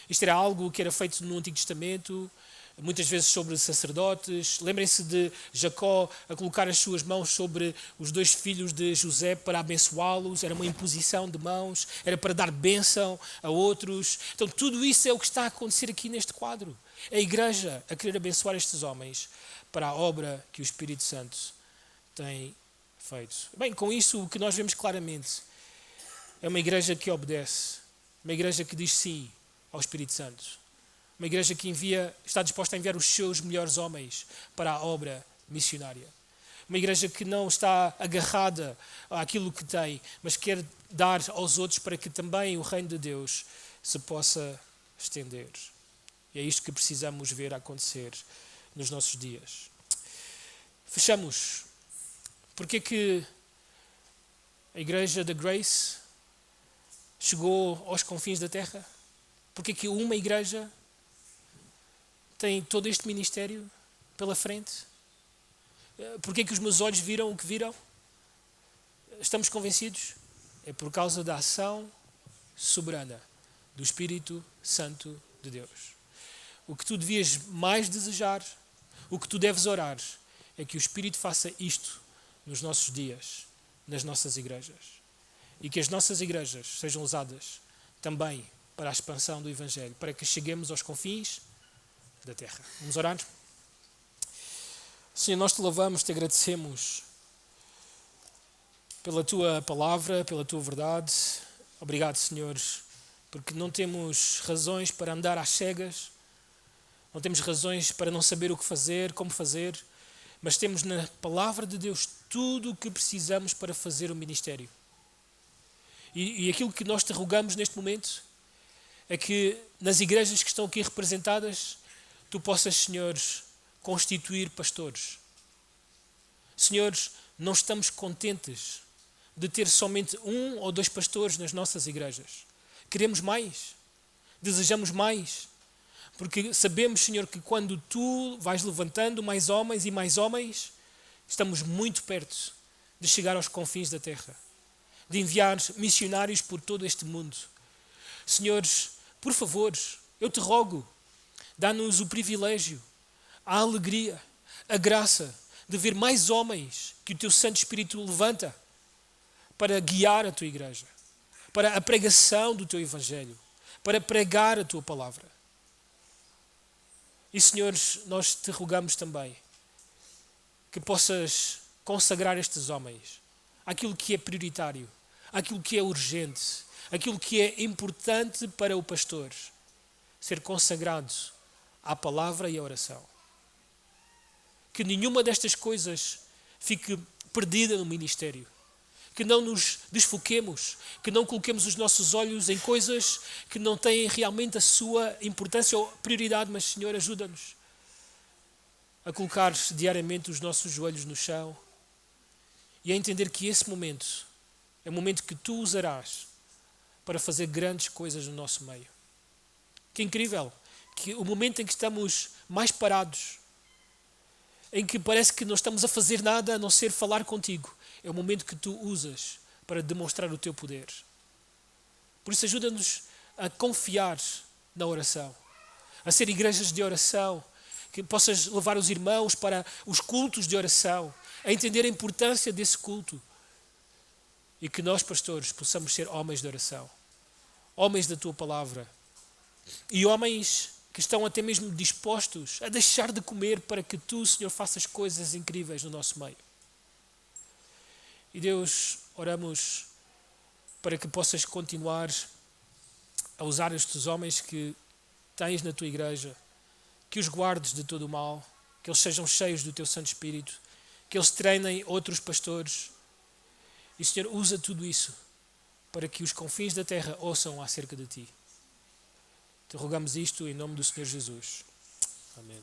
Isto era algo que era feito no Antigo Testamento, muitas vezes sobre sacerdotes. Lembrem-se de Jacó a colocar as suas mãos sobre os 2 filhos de José para abençoá-los. Era uma imposição de mãos, era para dar bênção a outros. Então tudo isso é o que está a acontecer aqui neste quadro. A igreja a querer abençoar estes homens para a obra que o Espírito Santo tem feito. Bem, com isso o que nós vemos claramente é uma igreja que obedece, uma igreja que diz sim ao Espírito Santo, uma igreja que está disposta a enviar os seus melhores homens para a obra missionária, uma igreja que não está agarrada àquilo que tem, mas quer dar aos outros para que também o reino de Deus se possa estender. E é isto que precisamos ver acontecer nos nossos dias. Fechamos. Porque é que a igreja da Grace chegou aos confins da terra? Porque é que uma igreja tem todo este ministério pela frente? Porque é que os meus olhos viram o que viram? Estamos convencidos? É por causa da ação soberana do Espírito Santo de Deus. O que tu devias mais desejar, o que tu deves orar, é que o Espírito faça isto nos nossos dias, nas nossas igrejas. E que as nossas igrejas sejam usadas também para a expansão do Evangelho, para que cheguemos aos confins da terra. Vamos orar? Senhor, nós te louvamos, te agradecemos pela tua palavra, pela tua verdade. Obrigado, Senhor, porque não temos razões para andar às cegas, não temos razões para não saber o que fazer, como fazer, mas temos na palavra de Deus tudo o que precisamos para fazer o ministério. E aquilo que nós te rogamos neste momento é que nas igrejas que estão aqui representadas, tu possas, Senhor, constituir pastores. Senhor, não estamos contentes de ter somente 1 ou 2 pastores nas nossas igrejas. Queremos mais, desejamos mais, porque sabemos, Senhor, que quando tu vais levantando mais homens, estamos muito perto de chegar aos confins da terra, de enviar missionários por todo este mundo. Senhores, por favor, eu te rogo, dá-nos o privilégio, a alegria, a graça de ver mais homens que o teu Santo Espírito levanta para guiar a tua igreja, para a pregação do teu Evangelho, para pregar a tua palavra. E, Senhores, nós te rogamos também que possas consagrar estes homens àquilo que é prioritário, àquilo que é urgente, aquilo que é importante para o pastor, ser consagrado à palavra e à oração. Que nenhuma destas coisas fique perdida no ministério. Que não nos desfoquemos, que não coloquemos os nossos olhos em coisas que não têm realmente a sua importância ou prioridade, mas, Senhor, ajuda-nos a colocar diariamente os nossos joelhos no chão e a entender que esse momento é o momento que tu usarás para fazer grandes coisas no nosso meio. Que incrível, que o momento em que estamos mais parados, em que parece que não estamos a fazer nada a não ser falar contigo, é o momento que tu usas para demonstrar o teu poder. Por isso ajuda-nos a confiar na oração, a ser igrejas de oração, que possas levar os irmãos para os cultos de oração, a entender a importância desse culto e que nós, pastores, possamos ser homens de oração, homens da tua palavra e homens que estão até mesmo dispostos a deixar de comer para que tu, Senhor, faças coisas incríveis no nosso meio. E Deus, oramos para que possas continuar a usar estes homens que tens na tua igreja, que os guardes de todo o mal, que eles sejam cheios do teu Santo Espírito, que eles treinem outros pastores. E, Senhor, usa tudo isso para que os confins da terra ouçam acerca de ti. Te rogamos isto em nome do Senhor Jesus. Amém.